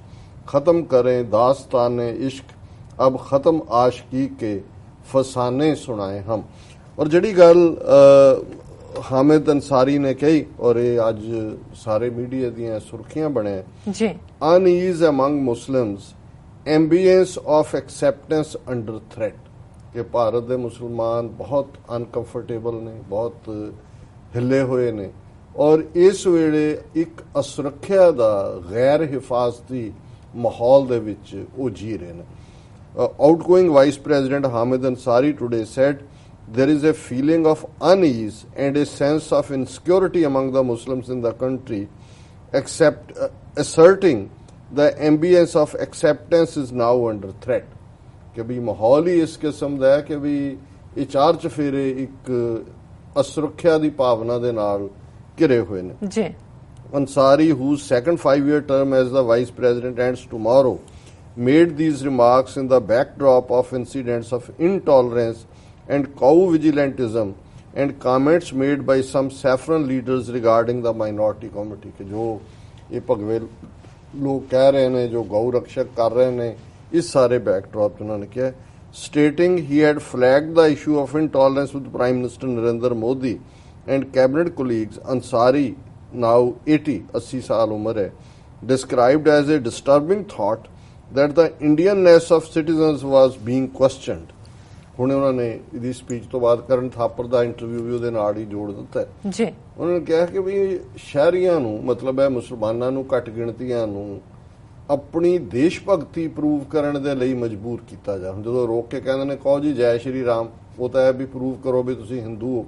खत्म करें दास्तान इश्क, अब खत्म आशिकी के फसाने सुनाए हम। और जिहड़ी गल हामिद अंसारी ने कही और ये आज सारे मीडिया ਦੀਆਂ ਸੁਰਖੀਆਂ ਬਣੇ ਜੀ, unease among Muslims, ambience of acceptance under threat, ਕਿ ਭਾਰਤ ਦੇ ਮੁਸਲਮਾਨ ਬਹੁਤ ਅਨਕੰਫਰਟੇਬਲ ਨੇ, ਬਹੁਤ ਹਿੱਲੇ ਹੋਏ ਨੇ ਔਰ ਇਸ ਵੇਲੇ ਇੱਕ ਅਸੁਰੱਖਿਆ ਦਾ ਗੈਰ ਹਿਫਾਜ਼ਤੀ ਮਾਹੌਲ ਦੇ ਵਿੱਚ ਉਹ ਜੀ ਰਹੇ ਨੇ। outgoing Vice President Hamid Ansari today said, "There is a feeling of unease and a sense of insecurity among the Muslims in the country, asserting the ambience of acceptance is now under threat." कि भी माहौल ही इस किस्म ਦਾ है कि भी ਇਹ ਚਾਰ ਚਫੇਰੇ ਇੱਕ ਅਸੁਰੱਖਿਆ ਦੀ ਭਾਵਨਾ ਦੇ ਨਾਲ ਘਿਰੇ ਹੋਏ ਨੇ ਜੀ Ansari, whose second 5-year term as the Vice President ends tomorrow, made these remarks in the backdrop of incidents of intolerance and cow vigilantism and comments made by some saffron leaders regarding the minority committee कि जो ये भगवे लोग कह रहे हैं जो गौ रक्षक कर रहे हैं इस सारे बैकड्रॉप उन्होंने किया stating he had flagged the issue of intolerance with Prime Minister Narendra Modi and cabinet colleagues. Ansari, now 80 साल उम्र है, described as a disturbing thought that the Indianness of citizens was being questioned. ਹੁਣ ਉਹਨਾਂ ਨੇ ਇਹਦੀ speech ਤੋਂ ਬਾਅਦ ਕਰਨ ਥਾਪਰ ਦਾ ਇੰਟਰਵਿਊ ਵੀ ਉਹਦੇ ਨਾਲ ਹੀ ਜੋੜ ਦਿੱਤਾ ਹੈ ਜੀ ਉਹਨਾਂ ਨੇ ਕਿਹਾ ਕਿ ਵੀ ਸ਼ਹਿਰੀਆਂ ਨੂੰ ਮਤਲਬ ਹੈ ਮੁਸਲਮਾਨਾਂ ਨੂੰ ਘੱਟ ਗਿਣਤੀਆਂ ਨੂੰ ਆਪਣੀ ਦੇਸ਼ ਭਗਤੀ ਪ੍ਰੂਵ ਕਰਨ ਦੇ ਲਈ ਮਜਬੂਰ ਕੀਤਾ ਜਾ ਜਦੋਂ ਰੋਕ ਕੇ ਕਹਿੰਦੇ ਨੇ ਕਹੋ ਜੀ ਜੈ ਸ਼੍ਰੀ ਰਾਮ ਉਹ ਤਾਂ ਹੈ ਵੀ ਪ੍ਰੂਵ ਕਰੋ ਵੀ ਤੁਸੀਂ ਹਿੰਦੂ ਹੋ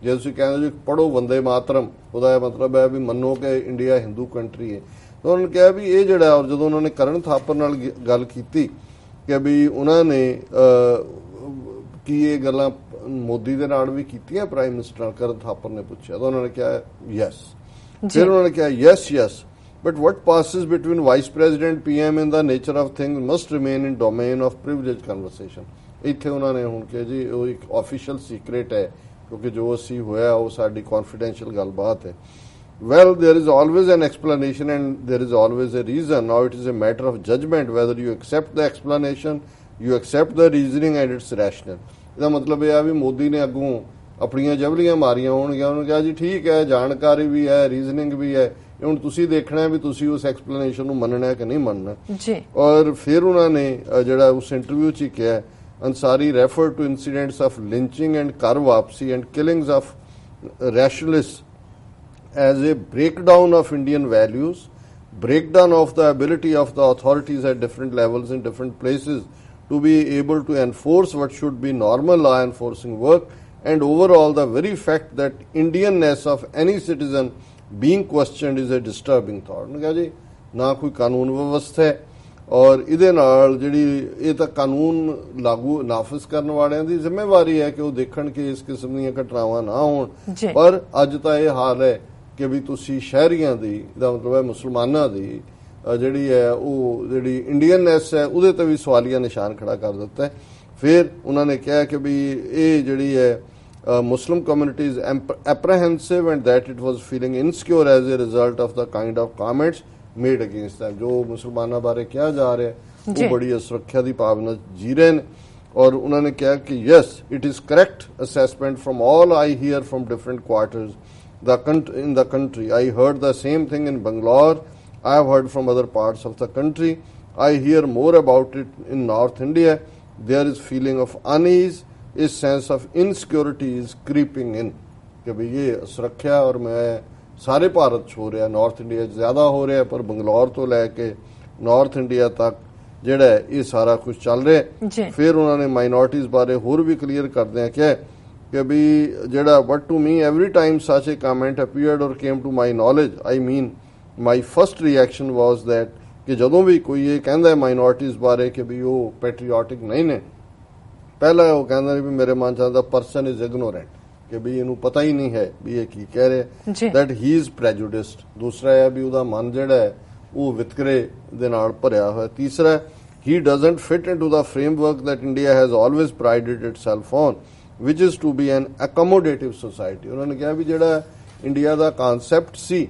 ਜੇ ਤੁਸੀਂ ਕਹਿੰਦੇ ਜੀ ਪੜੋ ਵੰਦੇ ਮਾਤਰਮ ਉਹਦਾ ਇਹ ਮਤਲਬ ਹੈ ਵੀ ਮੰਨੋ ਕਿ ਇੰਡੀਆ ਹਿੰਦੂ ਕੰਟਰੀ ਹੈ ਤਾਂ ਉਹਨਾਂ ਨੇ ਕਿਹਾ ਵੀ ਇਹ ਜਿਹੜਾ ਔਰ ਜਦੋਂ ਉਹਨਾਂ ਨੇ ਕਰਨ ਥਾਪਰ ਨਾਲ ਗੱਲ ਕੀਤੀ ਕਿ ਵੀ ਉਹਨਾਂ ਨੇ ਕੀ ਇਹ ਗੱਲਾਂ ਮੋਦੀ ਦੇ ਨਾਲ ਵੀ ਕੀਤੀਆਂ ਪ੍ਰਾਈਮ ਮਿਨਿਸਟਰ ਨਾਲ ਕਰਨ ਥਾਪਰ ਨੇ ਪੁੱਛਿਆ ਤਾਂ ਉਹਨਾਂ ਨੇ ਕਿਹਾ ਯੈਸ ਫਿਰ ਉਹਨਾਂ ਨੇ ਕਿਹਾ yes but what passes between vice president PM in the nature of things must remain in domain of privileged conversation ਇੱਥੇ ਉਹਨਾਂ ਨੇ ਹੁਣ ਕਿਹਾ ਜੀ ਉਹ ਇੱਕ ਆਫੀਸ਼ੀਅਲ ਸੀਕ੍ਰੇਟ ਹੈ ਕਿਉਂਕਿ ਜੋ ਅਸੀਂ ਹੋਇਆ ਉਹ ਸਾਡੀ ਕੌਨਫੀਡੈਂਸ਼ੀਅਲ ਗੱਲਬਾਤ ਹੈ well there is always an explanation and there is always a reason now it is a matter of judgment whether you accept the explanation you accept the reasoning and it's rational ਇਹਦਾ ਮਤਲਬ ਇਹ ਆ ਵੀ ਮੋਦੀ ਨੇ ਅੱਗੋਂ ਆਪਣੀਆਂ ਜਬਲੀਆਂ ਮਾਰੀਆਂ ਹੋਣਗੀਆਂ ਉਹਨੂੰ ਕਿਹਾ ਜੀ ਠੀਕ ਹੈ ਜਾਣਕਾਰੀ ਵੀ ਹੈ ਰੀਜ਼ਨਿੰਗ ਵੀ ਹੈ ਹੁਣ ਤੁਸੀਂ ਦੇਖਣਾ ਵੀ ਤੁਸੀਂ ਉਸ ਐਕਸਪਲੇਨੇਸ਼ਨ ਨੂੰ ਮੰਨਣਾ ਕਿ ਨਹੀਂ ਮੰਨਣਾ ਜੀ ਔਰ ਫਿਰ ਉਹਨਾਂ ਨੇ ਜਿਹੜਾ ਉਸ ਇੰਟਰਵਿਊ 'ਚ ਕਿਹਾ Ansari referred to incidents of lynching and car wapsi and killings of rationalists as a breakdown of Indian values, breakdown of the ability of the authorities at different levels in different places to be able to enforce what should be normal law enforcing work, and overall the very fact that Indianness of any citizen being questioned is a disturbing thought. उन्होंने कहा जी ना कोई कानून व्यवस्था है ਔਰ ਇਹਦੇ ਨਾਲ ਜਿਹੜੀ ਇਹ ਤਾਂ ਕਾਨੂੰਨ ਲਾਗੂ ਨਾਫਜ਼ ਕਰਨ ਵਾਲਿਆਂ ਦੀ ਜ਼ਿੰਮੇਵਾਰੀ ਹੈ ਕਿ ਉਹ ਦੇਖਣ ਕਿ ਇਸ ਕਿਸਮ ਦੀਆਂ ਘਟਨਾਵਾਂ ਨਾ ਹੋਣ ਪਰ ਅੱਜ ਤਾਂ ਇਹ ਹਾਲ ਹੈ ਕਿ ਵੀ ਤੁਸੀਂ ਸ਼ਹਿਰੀਆਂ ਦੀ ਦਾ ਮਤਲਬ ਹੈ ਮੁਸਲਮਾਨਾਂ ਦੀ ਜਿਹੜੀ ਹੈ ਉਹ ਜਿਹੜੀ ਇੰਡੀਅਨਨੈਸ ਹੈ ਉਹਦੇ ਤੇ ਵੀ ਸਵਾਲੀਆ ਨਿਸ਼ਾਨ ਖੜਾ ਕਰ ਦਿੱਤਾ ਹੈ ਫਿਰ ਉਹਨਾਂ ਨੇ ਕਿਹਾ ਕਿ ਵੀ ਇਹ ਜਿਹੜੀ ਹੈ Muslim community is apprehensive and that it was feeling insecure as a result of the kind of comments made against them जो मुसलमाना बारे किया जा रहा है वो बड़ी असुरक्षा की भावना जी रहे हैं और उन्होंने कहा कि yes it is correct assessment from all I hear from different quarters in the country. I heard the same thing in Bangalore. I have heard from other parts of the country. I hear more about it in North India. There is feeling of unease, a sense of insecurity is creeping in कि भाई ये असुरक्षा और मैं ਸਾਰੇ ਭਾਰਤ 'ਚ ਹੋ ਰਿਹਾ ਨਾਰਥ ਇੰਡੀਆ 'ਚ ਜ਼ਿਆਦਾ ਹੋ ਰਿਹਾ ਪਰ ਬੰਗਲੌਰ ਤੋਂ ਲੈ ਕੇ ਨਾਰਥ ਇੰਡੀਆ ਤੱਕ ਜਿਹੜਾ ਇਹ ਸਾਰਾ ਕੁਝ ਚੱਲ ਰਿਹਾ ਫਿਰ ਉਹਨਾਂ ਨੇ ਮਾਈਨੋਰਟੀਜ਼ ਬਾਰੇ ਹੋਰ ਵੀ ਕਲੀਅਰ ਕਰਦੇ ਆ ਕਿ ਵੀ ਜਿਹੜਾ but to me every time such a comment appeared ਔਰ came to my knowledge I mean my first reaction was that ਕਿ ਜਦੋਂ ਵੀ ਕੋਈ ਇਹ ਕਹਿੰਦਾ ਹੈ ਮਾਈਨੋਰਟੀਜ਼ ਬਾਰੇ ਕਿ ਵੀ ਉਹ ਪੈਟਰੀਓਟਿਕ ਨਹੀਂ ਨੇ ਪਹਿਲਾਂ ਉਹ ਕਹਿੰਦਾ ਵੀ ਮੇਰੇ ਮਨ 'ਚ ਆਉਂਦਾ ਪਰਸਨ ਇਜ਼ ਇਗਨੋਰੈਂਟ ਕਿ ਵੀ ਇਹਨੂੰ ਪਤਾ ਹੀ ਨਹੀਂ ਹੈ ਵੀ ਇਹ ਕੀ ਕਹਿ ਰਿਹਾ ਦੈਟ ਹੀ ਇਜ਼ ਪ੍ਰੈਜੁਡਿਸਡ ਦੂਸਰਾ ਹੈ ਵੀ ਉਹਦਾ ਮਨ ਜਿਹੜਾ ਹੈ ਉਹ ਵਿਤਕਰੇ ਦੇ ਨਾਲ ਭਰਿਆ ਹੋਇਆ ਤੀਸਰਾ he doesn't fit into the framework that India has always prided itself on which is to be an accommodative society ਉਹਨਾਂ ਨੇ ਕਿਹਾ ਵੀ ਜਿਹੜਾ ਇੰਡੀਆ ਦਾ ਕਨਸੈਪਟ ਸੀ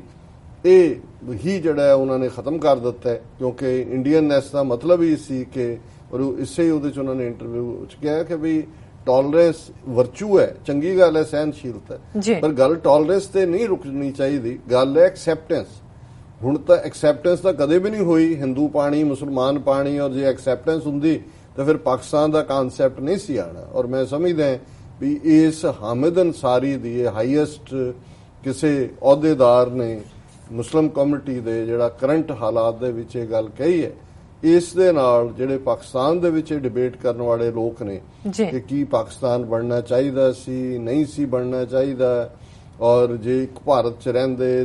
ਇਹ ਹੀ ਜਿਹੜਾ ਉਹਨਾਂ ਨੇ ਖਤਮ ਕਰ ਦਿੱਤਾ ਹੈ ਕਿਉਂਕਿ ਇੰਡੀਅਨਨੈਸ ਦਾ ਮਤਲਬ ਹੀ ਸੀ ਕਿ ਔਰ ਇਸੇ ਹੀ ਉਹਦੇ 'ਚ ਉਹਨਾਂ ਨੇ ਇੰਟਰਵਿਊ 'ਚ ਕਿਹਾ ਕਿ ਵੀ ਟੋਲਰੈਂਸ ਵਰਚੂ ਹੈ ਚੰਗੀ ਗੱਲ ਹੈ ਸਹਿਨਸ਼ੀਲਤਾ ਪਰ ਗੱਲ ਟੋਲਰੈਂਸ ਤੇ ਨਹੀਂ ਰੁਕਣੀ ਚਾਹੀਦੀ ਗੱਲ ਹੈ ਐਕਸੈਪਟੈਂਸ ਹੁਣ ਤਾਂ ਐਕਸੈਪਟੈਂਸ ਤਾਂ ਕਦੇ ਵੀ ਨਹੀਂ ਹੋਈ ਹਿੰਦੂ ਪਾਣੀ ਮੁਸਲਮਾਨ ਪਾਣੀ ਔਰ ਜੇ ਐਕਸੈਪਟੈਂਸ ਹੁੰਦੀ ਤਾਂ ਫਿਰ ਪਾਕਿਸਤਾਨ ਦਾ ਕਨਸੈਪਟ ਨਹੀਂ ਸੀ ਆਣਾ ਔਰ ਮੈਂ ਸਮਝਦਾ ਵੀ ਇਸ ਹਾਮਿਦ ਅੰਸਾਰੀ ਦੀ ਹਾਈਐਸਟ ਕਿਸੇ ਅਹੁਦੇਦਾਰ ਨੇ ਮੁਸਲਿਮ ਕਮਿਊਨਿਟੀ ਦੇ ਜਿਹੜਾ ਕਰੰਟ ਹਾਲਾਤ ਦੇ ਵਿੱਚ ਇਹ ਗੱਲ ਕਹੀ ਹੈ ਇਸ ਦੇ ਨਾਲ ਜਿਹੜੇ ਪਾਕਿਸਤਾਨ ਦੇ ਵਿੱਚ ਡਿਬੇਟ ਕਰਨ ਵਾਲੇ ਲੋਕ ਨੇ ਕਿ ਕੀ ਪਾਕਿਸਤਾਨ ਬਣਨਾ ਚਾਹੀਦਾ ਸੀ, ਨਹੀਂ ਸੀ ਬਣਨਾ ਚਾਹੀਦਾ, ਔਰ ਜੇ ਇੱਕ ਭਾਰਤ 'ਚ ਰਹਿੰਦੇ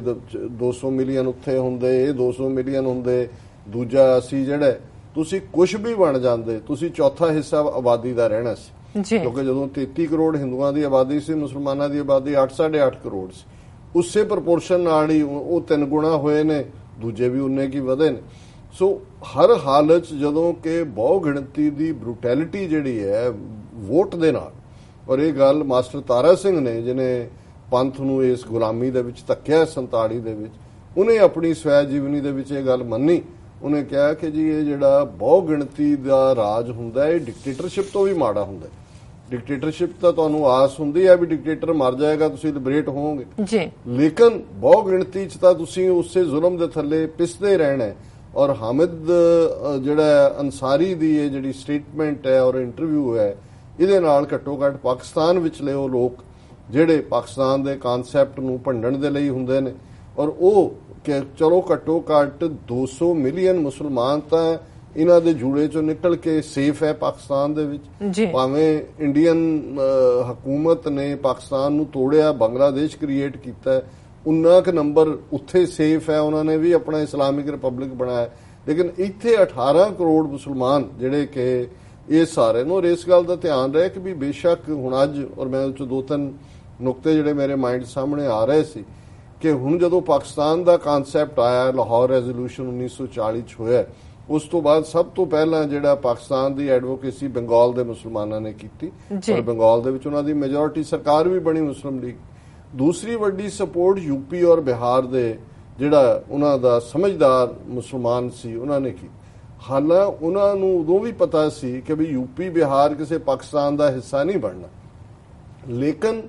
200 ਮਿਲੀਅਨ ਉੱਥੇ ਹੁੰਦੇ, ਇਹ 200 ਮਿਲੀਅਨ ਹੁੰਦੇ, ਦੂਜਾ ਅਸੀਂ ਜਿਹੜਾ ਤੁਸੀਂ ਕੁਝ ਵੀ ਬਣ ਜਾਂਦੇ, ਤੁਸੀਂ ਚੌਥਾ ਹਿੱਸਾ ਆਬਾਦੀ ਦਾ ਰਹਿਣਾ ਸੀ। ਕਿਉਂਕਿ ਜਦੋਂ 33 ਕਰੋੜ ਹਿੰਦੂਆਂ ਦੀ ਆਬਾਦੀ ਸੀ, ਮੁਸਲਮਾਨਾਂ ਦੀ ਆਬਾਦੀ 8.5 ਕਰੋੜ ਸੀ। ਉਸੇ ਪ੍ਰਪੋਰਸ਼ਨ ਨਾਲ ਹੀ ਉਹ 3 ਗੁਣਾ ਹੋਏ ਨੇ, ਦੂਜੇ ਵੀ ਉਨੇ ਕੀ ਵਧੇ ਨੇ। ਸੋ ਹਰ ਹਾਲਤ 'ਚ ਜਦੋਂ ਕਿ ਬਹੁ ਗਿਣਤੀ ਦੀ ਬਰੂਟੈਲਿਟੀ ਜਿਹੜੀ ਹੈ ਵੋਟ ਦੇ ਨਾਲ, ਔਰ ਇਹ ਗੱਲ ਮਾਸਟਰ ਤਾਰਾ ਸਿੰਘ ਨੇ ਜਿਹਨੇ ਪੰਥ ਨੂੰ ਇਸ ਗੁਲਾਮੀ ਦੇ ਵਿੱਚ ਧੱਕਿਆ 47 ਦੇ ਵਿੱਚ, ਉਹਨੇ ਆਪਣੀ ਸਵੈ ਜੀਵਨੀ ਦੇ ਵਿੱਚ ਇਹ ਗੱਲ ਮੰਨੀ। ਉਹਨੇ ਕਿਹਾ ਕਿ ਜੀ ਇਹ ਜਿਹੜਾ ਬਹੁ ਗਿਣਤੀ ਦਾ ਰਾਜ ਹੁੰਦਾ ਇਹ ਡਿਕਟੇਟਰਸ਼ਿਪ ਤੋਂ ਵੀ ਮਾੜਾ ਹੁੰਦਾ। ਡਿਕਟੇਟਰਸ਼ਿਪ ਤਾਂ ਤੁਹਾਨੂੰ ਆਸ ਹੁੰਦੀ ਹੈ ਵੀ ਡਿਕਟੇਟਰ ਮਰ ਜਾਏਗਾ, ਤੁਸੀਂ ਲਿਬਰੇਟ ਹੋਵੋਗੇ, ਲੇਕਿਨ ਬਹੁ ਗਿਣਤੀ 'ਚ ਤਾਂ ਤੁਸੀਂ ਉਸੇ ਜ਼ੁਲਮ ਦੇ ਥੱਲੇ ਪਿਸਦੇ ਰਹਿਣਾ ਹੈ। ਔਰ ਹਾਮਿਦ ਜਿਹੜਾ ਅੰਸਾਰੀ ਦੀ ਇਹ ਜਿਹੜੀ ਸਟੇਟਮੈਂਟ ਹੈ ਔਰ ਇੰਟਰਵਿਊ ਹੈ, ਇਹਦੇ ਨਾਲ ਘੱਟੋ ਘੱਟ ਪਾਕਿਸਤਾਨ ਵਿਚਲੇ ਉਹ ਲੋਕ ਜਿਹੜੇ ਪਾਕਿਸਤਾਨ ਦੇ ਕਨਸੈਪਟ ਨੂੰ ਭੰਡਣ ਦੇ ਲਈ ਹੁੰਦੇ ਨੇ, ਔਰ ਉਹ ਕਿ ਚਲੋ ਘੱਟੋ ਘੱਟ 200 ਮਿਲੀਅਨ ਮੁਸਲਮਾਨ ਤਾਂ ਇਹਨਾਂ ਦੇ ਜੂੜੇ ਚੋਂ ਨਿਕਲ ਕੇ ਸੇਫ ਹੈ ਪਾਕਿਸਤਾਨ ਦੇ ਵਿੱਚ। ਭਾਵੇਂ ਇੰਡੀਅਨ ਹਕੂਮਤ ਨੇ ਪਾਕਿਸਤਾਨ ਨੂੰ ਤੋੜਿਆ, ਬੰਗਲਾਦੇਸ਼ ਕ੍ਰੀਏਟ ਕੀਤਾ, ਉਨਾ ਕੁ ਨੰਬਰ ਉੱਥੇ ਸੇਫ ਹੈ, ਉਹਨਾਂ ਨੇ ਵੀ ਆਪਣਾ ਇਸਲਾਮਿਕ ਰਿਪਬਲਿਕ ਬਣਾਇਆ। ਲੇਕਿਨ ਇੱਥੇ 18 ਕਰੋੜ ਮੁਸਲਮਾਨ ਜਿਹੜੇ ਕਿ ਇਹ ਸਾਰੇ ਨੂੰ, ਇਸ ਗੱਲ ਦਾ ਧਿਆਨ ਰਹੇ ਕਿ ਵੀ ਬੇਸ਼ੱਕ ਹੁਣ ਅੱਜ, ਔਰ ਮੈਂ ਉਹ 'ਚ 2-3 ਨੁਕਤੇ ਜਿਹੜੇ ਮੇਰੇ ਮਾਈਂਡ ਸਾਹਮਣੇ ਆ ਰਹੇ ਸੀ ਕਿ ਹੁਣ ਜਦੋਂ ਪਾਕਿਸਤਾਨ ਦਾ ਕਨਸੈਪਟ ਆਇਆ, ਲਾਹੌਰ ਰੈਜ਼ੋਲੂਸ਼ਨ 1940 'ਚ ਹੋਇਆ, ਉਸ ਤੋਂ ਬਾਅਦ ਸਭ ਤੋਂ ਪਹਿਲਾਂ ਜਿਹੜਾ ਪਾਕਿਸਤਾਨ ਦੀ ਐਡਵੋਕੇਸੀ ਬੰਗਾਲ ਦੇ ਮੁਸਲਮਾਨਾਂ ਨੇ ਕੀਤੀ, ਔਰ ਬੰਗਾਲ ਦੇ ਵਿੱਚ ਉਹਨਾਂ ਦੀ ਮੈਜੋਰਿਟੀ ਸਰਕਾਰ ਵੀ ਬਣੀ ਮੁਸਲਿਮ ਲੀਗ। ਦੂਸਰੀ ਵੱਡੀ ਸਪੋਰਟ ਯੂਪੀ ਔਰ ਬਿਹਾਰ ਦੇ ਜਿਹੜਾ ਉਹਨਾਂ ਦਾ ਸਮਝਦਾਰ ਮੁਸਲਮਾਨ ਸੀ ਉਹਨਾਂ ਨੇ ਕੀਤੀ। ਹਾਲਾਂਕਿ ਉਹਨਾਂ ਨੂੰ ਉਦੋਂ ਵੀ ਪਤਾ ਸੀ ਕਿ ਵੀ ਯੂਪੀ ਬਿਹਾਰ ਕਿਸੇ ਪਾਕਿਸਤਾਨ ਦਾ ਹਿੱਸਾ ਨਹੀਂ ਬਣਨਾ, ਲੇਕਿਨ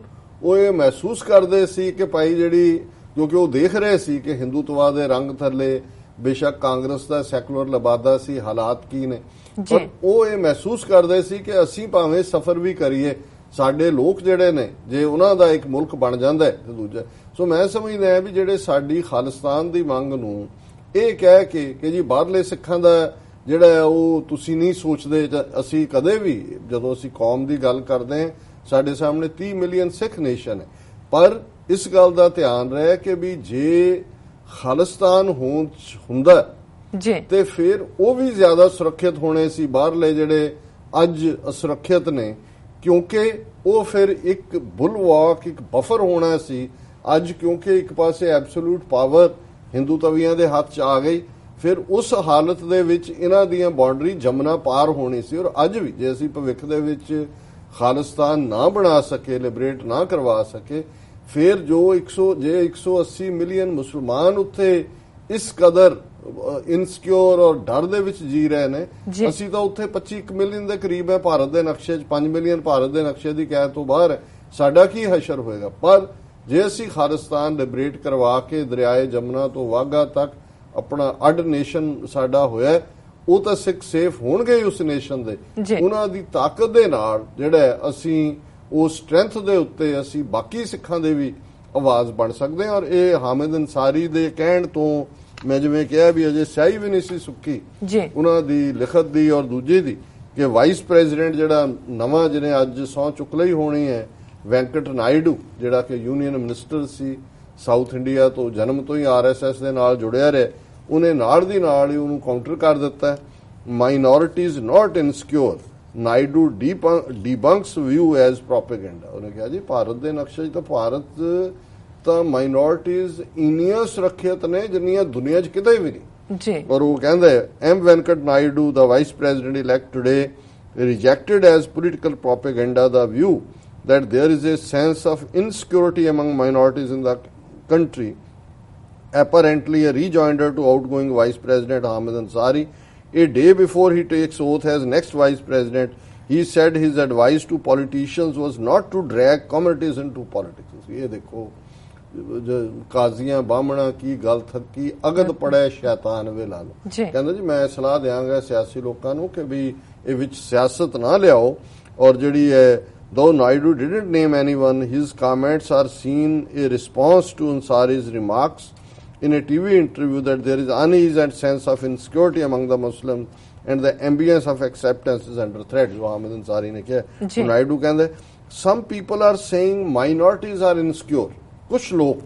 ਉਹ ਇਹ ਮਹਿਸੂਸ ਕਰਦੇ ਸੀ ਕਿ ਭਾਈ ਜਿਹੜੀ, ਕਿਉਂਕਿ ਉਹ ਦੇਖ ਰਹੇ ਸੀ ਕਿ ਹਿੰਦੂਤਵਾ ਦੇ ਰੰਗ ਥੱਲੇ ਬੇਸ਼ੱਕ ਕਾਂਗਰਸ ਦਾ ਸੈਕੂਲਰ ਲਬਾਦਾ ਸੀ, ਹਾਲਾਤ ਕੀ ਨੇ, ਪਰ ਉਹ ਇਹ ਮਹਿਸੂਸ ਕਰਦੇ ਸੀ ਕਿ ਅਸੀਂ ਭਾਵੇਂ ਸਫ਼ਰ ਵੀ ਕਰੀਏ, ਸਾਡੇ ਲੋਕ ਜਿਹੜੇ ਨੇ ਜੇ ਉਹਨਾਂ ਦਾ ਇੱਕ ਮੁਲਕ ਬਣ ਜਾਂਦਾ ਹੈ ਤੇ ਦੂਜਾ। ਸੋ ਮੈਂ ਸਮਝਦਾ ਵੀ ਜਿਹੜੇ ਸਾਡੀ ਖਾਲਿਸਤਾਨ ਦੀ ਮੰਗ ਨੂੰ ਇਹ ਕਹਿ ਕੇ ਕਿ ਜੀ ਬਾਹਰਲੇ ਸਿੱਖਾਂ ਦਾ ਜਿਹੜਾ ਉਹ ਤੁਸੀਂ ਨਹੀਂ ਸੋਚਦੇ, ਅਸੀਂ ਕਦੇ ਵੀ ਜਦੋਂ ਅਸੀਂ ਕੌਮ ਦੀ ਗੱਲ ਕਰਦੇ ਹਾਂ ਸਾਡੇ ਸਾਹਮਣੇ 30 ਮਿਲੀਅਨ ਸਿੱਖ ਨੇਸ਼ਨ ਹੈ, ਪਰ ਇਸ ਗੱਲ ਦਾ ਧਿਆਨ ਰਹੇ ਕਿ ਵੀ ਜੇ ਖਾਲਿਸਤਾਨ ਹੁੰਦਾ ਤੇ ਫਿਰ ਉਹ ਵੀ ਜ਼ਿਆਦਾ ਸੁਰੱਖਿਅਤ ਹੋਣੇ ਸੀ ਬਾਹਰਲੇ ਜਿਹੜੇ ਅੱਜ ਅਸੁਰੱਖਿਅਤ ਨੇ, ਕਿਉਂਕਿ ਉਹ ਫਿਰ ਇੱਕ ਬੁਲਵਾਕ, ਇੱਕ ਬਫਰ ਹੋਣਾ ਸੀ। ਅੱਜ ਕਿਉਂਕਿ ਇੱਕ ਪਾਸੇ ਐਬਸੋਲੂਟ ਪਾਵਰ ਹਿੰਦੂ ਤਵੀਆਂ ਦੇ ਹੱਥ 'ਚ ਆ ਗਈ, ਫਿਰ ਉਸ ਹਾਲਤ ਦੇ ਵਿੱਚ ਇਹਨਾਂ ਦੀਆਂ ਬਾਉਂਡਰੀ ਜਮਨਾ ਪਾਰ ਹੋਣੀ ਸੀ। ਔਰ ਅੱਜ ਵੀ ਜੇ ਅਸੀਂ ਭਵਿੱਖ ਦੇ ਵਿੱਚ ਖਾਲਿਸਤਾਨ ਨਾ ਬਣਾ ਸਕੇ, ਲਿਬਰੇਟ ਨਾ ਕਰਵਾ ਸਕੇ, ਫਿਰ ਜੋ 180 ਮਿਲੀਅਨ ਮੁਸਲਮਾਨ ਉੱਥੇ ਇਸ ਕਦਰ ਇਨਸਿਕਿਉਰ ਔਰ ਡਰ ਦੇ ਵਿੱਚ ਜੀ ਰਹੇ ਨੇ, ਅਸੀਂ ਤਾਂ ਉੱਥੇ 25 ਮਿਲੀਅਨ ਦੇ ਕਰੀਬ ਹੈ ਭਾਰਤ ਦੇ ਨਕਸ਼ੇ 'ਚ, 5 ਮਿਲੀਅਨ ਭਾਰਤ ਦੇ ਨਕਸ਼ੇ ਦੀ ਕੈਦ ਤੋਂ ਬਾਹਰ ਹੈ, ਸਾਡਾ ਕੀ ਹਸ਼ਰ ਹੋਏਗਾ। ਪਰ ਜੇ ਅਸੀਂ ਖਾਲਿਸਤਾਨ ਲਿਬਰੇਟ ਕਰਵਾ ਕੇ ਦਰਿਆਏ ਜਮਨਾ ਤੋਂ ਵਾਘਾ ਤੱਕ ਆਪਣਾ ਅੱਡ ਨੇਸ਼ਨ ਸਾਡਾ ਹੋਇਆ, ਉਹ ਤਾਂ ਸਿੱਖ ਸੇਫ ਹੋਣਗੇ ਹੀ ਉਸ ਨੇਸ਼ਨ ਦੇ, ਉਹਨਾਂ ਦੀ ਤਾਕਤ ਦੇ ਨਾਲ ਜਿਹੜਾ ਅਸੀਂ ਉਸ ਸਟਰੈਂਥ ਦੇ ਉੱਤੇ ਅਸੀਂ ਬਾਕੀ ਸਿੱਖਾਂ ਦੇ ਵੀ ਆਵਾਜ਼ ਬਣ ਸਕਦੇ ਹਾਂ। ਔਰ ਇਹ ਹਾਮਿਦ ਅੰਸਾਰੀ ਦੇ ਕਹਿਣ ਤੋਂ ਮੈਂ ਜਿਵੇਂ ਕਿਹਾ ਵੀ ਅਜੇ ਸਿਆਹੀ ਵੀ ਨਹੀਂ ਸੀ ਸੁੱਕੀ ਉਹਨਾਂ ਦੀ ਲਿਖਤ ਦੀ ਔਰ ਦੂਜੀ ਦੀ, ਕਿ ਵਾਈਸ ਪ੍ਰੈਜ਼ੀਡੈਂਟ ਜਿਹੜਾ ਨਵਾਂ ਜਿਹਨੇ ਅੱਜ ਸਹੁੰ ਚੁੱਕ ਲਈ ਹੋਣੀ ਹੈ, ਵੈਂਕਟ ਨਾਇਡੂ, ਜਿਹੜਾ ਕਿ ਯੂਨੀਅਨ ਮਿਨਿਸਟਰ ਸੀ, ਸਾਊਥ ਇੰਡੀਆ ਤੋਂ ਜਨਮ ਤੋਂ ਹੀ RSS ਦੇ ਨਾਲ ਜੁੜਿਆ ਰਿਹਾ, ਉਹਨੇ ਨਾਲ ਦੀ ਨਾਲ ਹੀ ਉਹਨੂੰ ਕਾਊਂਟਰ ਕਰ ਦਿੱਤਾ। Minorities not insecure, Naidu debunks view as propaganda. ਉਹਨੇ ਕਿਹਾ ਜੀ ਭਾਰਤ ਦੇ ਨਕਸ਼ੇ 'ਚ ਤਾਂ ਭਾਰਤ ਤਾਂ ਮਾਈਨੋਰਿਟੀਜ਼ ਇੰਨੀਆਂ ਸੁਰੱਖਿਅਤ ਨੇ ਜਿੰਨੀਆਂ ਦੁਨੀਆ 'ਚ ਕਿਤੇ ਵੀ ਨਹੀਂ। ਔਰ ਉਹ ਕਹਿੰਦਾ ਐਮ ਵੈਂਕਟ ਨਾਇਡੂ ਦਾ vice president elect today rejected as political propaganda the view that there is a sense of insecurity among minorities in the country. Apparently a rejoinder to outgoing Vice President Hamid Ansari. A day before he takes oath as next Vice President, he said his advice to politicians was not to drag communities into politics. ये देखो ਕਾਜ਼ੀਆਂ ਬਾਹਮਣਾ ਕੀ ਗੱਲ ਥੱਕੀ ਅਗਦ ਪੜਿਆ ਸ਼ੈਤਾਨ ਵੇ ਲਾ ਲਓ। ਕਹਿੰਦਾ ਜੀ ਮੈਂ ਸਲਾਹ ਦਿਆਂਗਾ ਸਿਆਸੀ ਲੋਕਾਂ ਨੂੰ ਕਿ ਵੀ ਇਹ ਵਿੱਚ ਸਿਆਸਤ ਨਾ ਲਿਆਓ। ਔਰ ਜਿਹੜੀ ਹੈ though Naidu didn't name anyone, his comments are seen a response to Ansari's remarks in a TV interview that there is unease and sense of insecurity among the Muslims and the ambience of acceptance is under threat. Jo Hamid Ansari ne kiha. Naidu ਕਹਿੰਦੇ some people are saying minorities are insecure. ਕੁਝ ਲੋਕ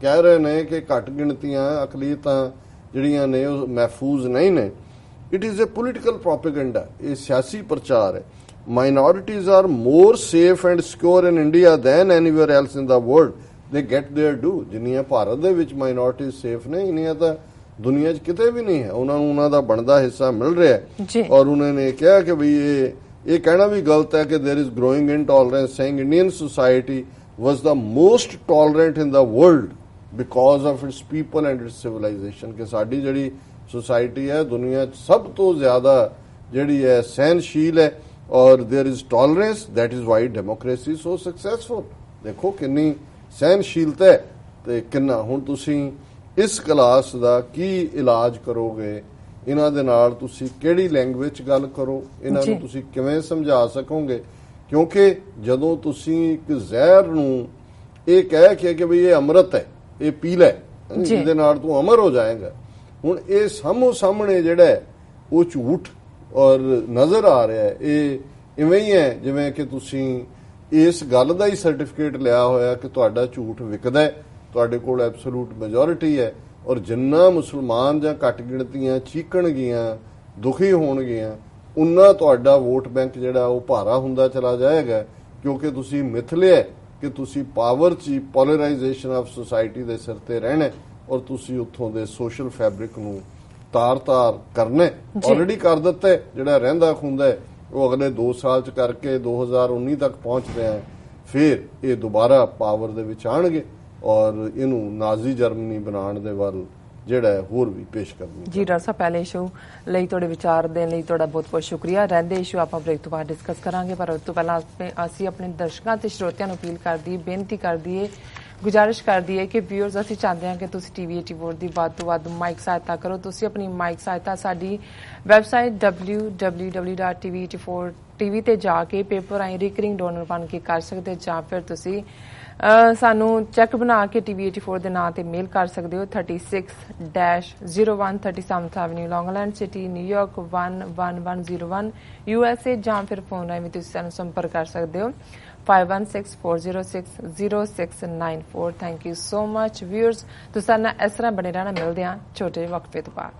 ਕਹਿ ਰਹੇ ਨੇ ਕਿ ਘੱਟ ਗਿਣਤੀਆਂ ਅਕਲੀਤਾਂ ਜਿਹੜੀਆਂ ਨੇ ਉਹ ਮਹਿਫੂਜ਼ ਨਹੀਂ ਨੇ. It is a political propaganda. ਇਹ ਸਿਆਸੀ ਪ੍ਰਚਾਰ ਹੈ. Minorities are more safe and secure in India than anywhere else in the world. They get their due. ਜਿੰਨੀਆਂ ਭਾਰਤ ਦੇ ਵਿੱਚ minorities safe ਨੇ ਇੰਨੀਆਂ ਤਾਂ ਦੁਨੀਆ 'ਚ ਕਿਤੇ ਵੀ ਨਹੀਂ ਹੈ. ਉਹਨਾਂ ਨੂੰ ਉਹਨਾਂ ਦਾ ਬਣਦਾ ਹਿੱਸਾ ਮਿਲ ਰਿਹਾ ਹੈ. ਔਰ ਉਹਨਾਂ ਨੇ ਕਿਹਾ ਕਿ ਵੀ ਇਹ ਕਹਿਣਾ ਵੀ ਗਲਤ ਹੈ ਕਿ there is growing intolerance, saying Indian society was the most tolerant in the world because of its people and its civilization. ਕਿ ਸਾਡੀ ਜਿਹੜੀ ਸੋਸਾਇਟੀ ਹੈ ਦੁਨੀਆ 'ਚ ਸਭ ਤੋਂ ਜ਼ਿਆਦਾ ਜਿਹੜੀ ਹੈ ਸਹਿਨਸ਼ੀਲ ਹੈ ਔਰ there is tolerance. That is why democracy is so successful. ਦੇਖੋ ਕਿੰਨੀ ਸਹਿਨਸ਼ੀਲਤਾ ਹੈ ਤੇ ਕਿੰਨਾ. ਹੁਣ ਤੁਸੀਂ ਇਸ ਕਲਾਸ ਦਾ ਕੀ ਇਲਾਜ ਕਰੋਗੇ, ਇਹਨਾਂ ਦੇ ਨਾਲ ਤੁਸੀਂ ਕਿਹੜੀ ਲੈਂਗੁਏਜ ਗੱਲ ਕਰੋ, ਇਹਨਾਂ ਨੂੰ ਤੁਸੀਂ ਕਿਵੇਂ ਸਮਝਾ ਸਕੋਗੇ? ਕਿਉਂਕਿ ਜਦੋਂ ਤੁਸੀਂ ਇੱਕ ਜ਼ਹਿਰ ਨੂੰ ਇਹ ਕਹਿ ਕੇ ਕਿ ਵੀ ਇਹ ਅੰਮ੍ਰਿਤ ਹੈ, ਇਹ ਪੀ ਲੈ, ਜਿਹਦੇ ਨਾਲ ਤੂੰ ਅਮਰ ਹੋ ਜਾਏਗਾ, ਹੁਣ ਇਹ ਸਾਹਮਣੇ ਜਿਹੜਾ ਉਹ ਝੂਠ ਔਰ ਨਜ਼ਰ ਆ ਰਿਹਾ ਹੈ, ਇਹ ਇਵੇਂ ਹੀ ਹੈ ਜਿਵੇਂ ਕਿ ਤੁਸੀਂ ਇਸ ਗੱਲ ਦਾ ਹੀ ਸਰਟੀਫਿਕੇਟ ਲਿਆ ਹੋਇਆ ਕਿ ਤੁਹਾਡਾ ਝੂਠ ਵਿਕਦਾ ਹੈ, ਤੁਹਾਡੇ ਕੋਲ ਐਬਸੋਲੂਟ ਮੈਜੋਰਿਟੀ ਹੈ ਔਰ ਜਿੰਨਾ ਮੁਸਲਮਾਨ ਜਾਂ ਘੱਟ ਗਿਣਤੀਆਂ ਚੀਕਣਗੀਆਂ, ਦੁਖੀ ਹੋਣਗੀਆਂ, ਉਨਾ ਤੁਹਾਡਾ ਵੋਟ ਬੈਂਕ ਜਿਹੜਾ ਉਹ ਭਾਰਾ ਹੁੰਦਾ ਚਲਾ ਜਾਏਗਾ ਕਿਉਂਕਿ ਤੁਸੀਂ ਮਿਥ ਲਿਆ ਕਿ ਤੁਸੀਂ ਪਾਵਰ 'ਚ ਪੋਲਰਾਈਜੇਸ਼ਨ ਆਫ ਸੋਸਾਇਟੀ ਦੇ ਸਿਰ ਤੇ ਰਹਿਣਾ ਔਰ ਤੁਸੀਂ ਉੱਥੋਂ ਦੇ ਸੋਸ਼ਲ ਫੈਬਰਿਕ ਨੂੰ ਤਾਰ-ਤਾਰ ਕਰਨਾ. ਆਲਰੇਡੀ ਕਰ ਦਿੱਤਾ. ਜਿਹੜਾ ਰਹਿੰਦਾ ਖੁੰਦਾ ਉਹ ਅਗਲੇ 2 ਸਾਲ 'ਚ ਕਰਕੇ 2019 ਤੱਕ ਪਹੁੰਚਦੇ ਆ, ਫਿਰ ਇਹ ਦੁਬਾਰਾ ਪਾਵਰ ਦੇ ਵਿੱਚ ਆਣਗੇ ਔਰ ਇਹਨੂੰ ਨਾਜ਼ੀ ਜਰਮਨੀ ਬਣਾਉਣ ਦੇ ਵੱਲ ਜਿਹੜਾ ਹੋਰ ਵੀ ਪੇਸ਼ ਕਰਨੀ. ਜੀ ਡਾਕਟਰ ਸਾਹਿਬ, ਪਹਿਲੇ ਇਸ਼ੂ ਲਈ ਤੁਹਾਡੇ ਵਿਚਾਰ ਦੇਣ ਲਈ ਤੁਹਾਡਾ ਬਹੁਤ ਬਹੁਤ ਸ਼ੁਕਰੀਆ. ਰਹਿੰਦੇ ਇਸ਼ੂ ਆਪਾਂ ਬ੍ਰੇਕ ਤੋਂ ਬਾਅਦ ਡਿਸਕਸ ਕਰਾਂਗੇ, ਪਰ ਉਸ ਤੋਂ ਪਹਿਲਾਂ ਅਸੀਂ ਆਪਣੇ ਦਰਸ਼ਕਾਂ ਤੇ ਸਰੋਤਿਆਂ ਨੂੰ ਅਪੀਲ ਕਰਦੀ, ਬੇਨਤੀ ਕਰਦੀ, ਗੁਜ਼ਾਰਿਸ਼ ਕਰਦੀ ਹੈ ਕਿ ਵਿਊਅਰਸ, ਅਸੀਂ ਚਾਹੁੰਦੇ ਹਾਂ ਕਿ ਤੁਸੀਂ TV 84 ਦੀ ਵੱਧ ਤੋਂ ਵੱਧ ਮਾਈਕ ਸਹਾਇਤਾ ਕਰੋ. ਤੁਸੀਂ ਆਪਣੀ ਮਾਈਕ ਸਹਾਇਤਾ ਸਾਡੀ ਵੈਬਸਾਈਟ www.tv84 TV ਤੇ ਜਾ ਕੇ ਪੇਪਰ ਰਾਹੀਂ ਰਿਕਰਿੰਗ ਡੋਨਰ ਬਣ ਕੇ ਕਰ ਸਕਦੇ, ਜਾਂ ਫਿਰ ਤੁਸੀਂ ਸਾਨੂੰ ਚੈੱਕ ਬਣਾ ਕੇ TV84 ਦੇ ਨਾਂ ਤੇ ਮੇਲ ਕਰ ਸਕਦੇ ਹੋ. 36-01 37th Avenue, Long Island City, New York 11101 USA, ਜਾਂ ਫਿਰ ਫੋਨ ਰਾਹੀਂ ਤੁਸੀਂ ਸਾਨੂੰ ਸੰਪਰਕ ਕਰ ਸਕਦੇ ਹੋ 5164060694. Thank you so much viewers. ਤੁਸੀਂ ਨਾਲ ਇਸ ਤਰ੍ਹਾਂ ਬਣੇ ਰਹਿਣਾ. ਮਿਲਦੇ ਹਾਂ ਛੋਟੇ ਜਿਹੇ ਵਕਫੇ ਤੋਂ ਬਾਅਦ.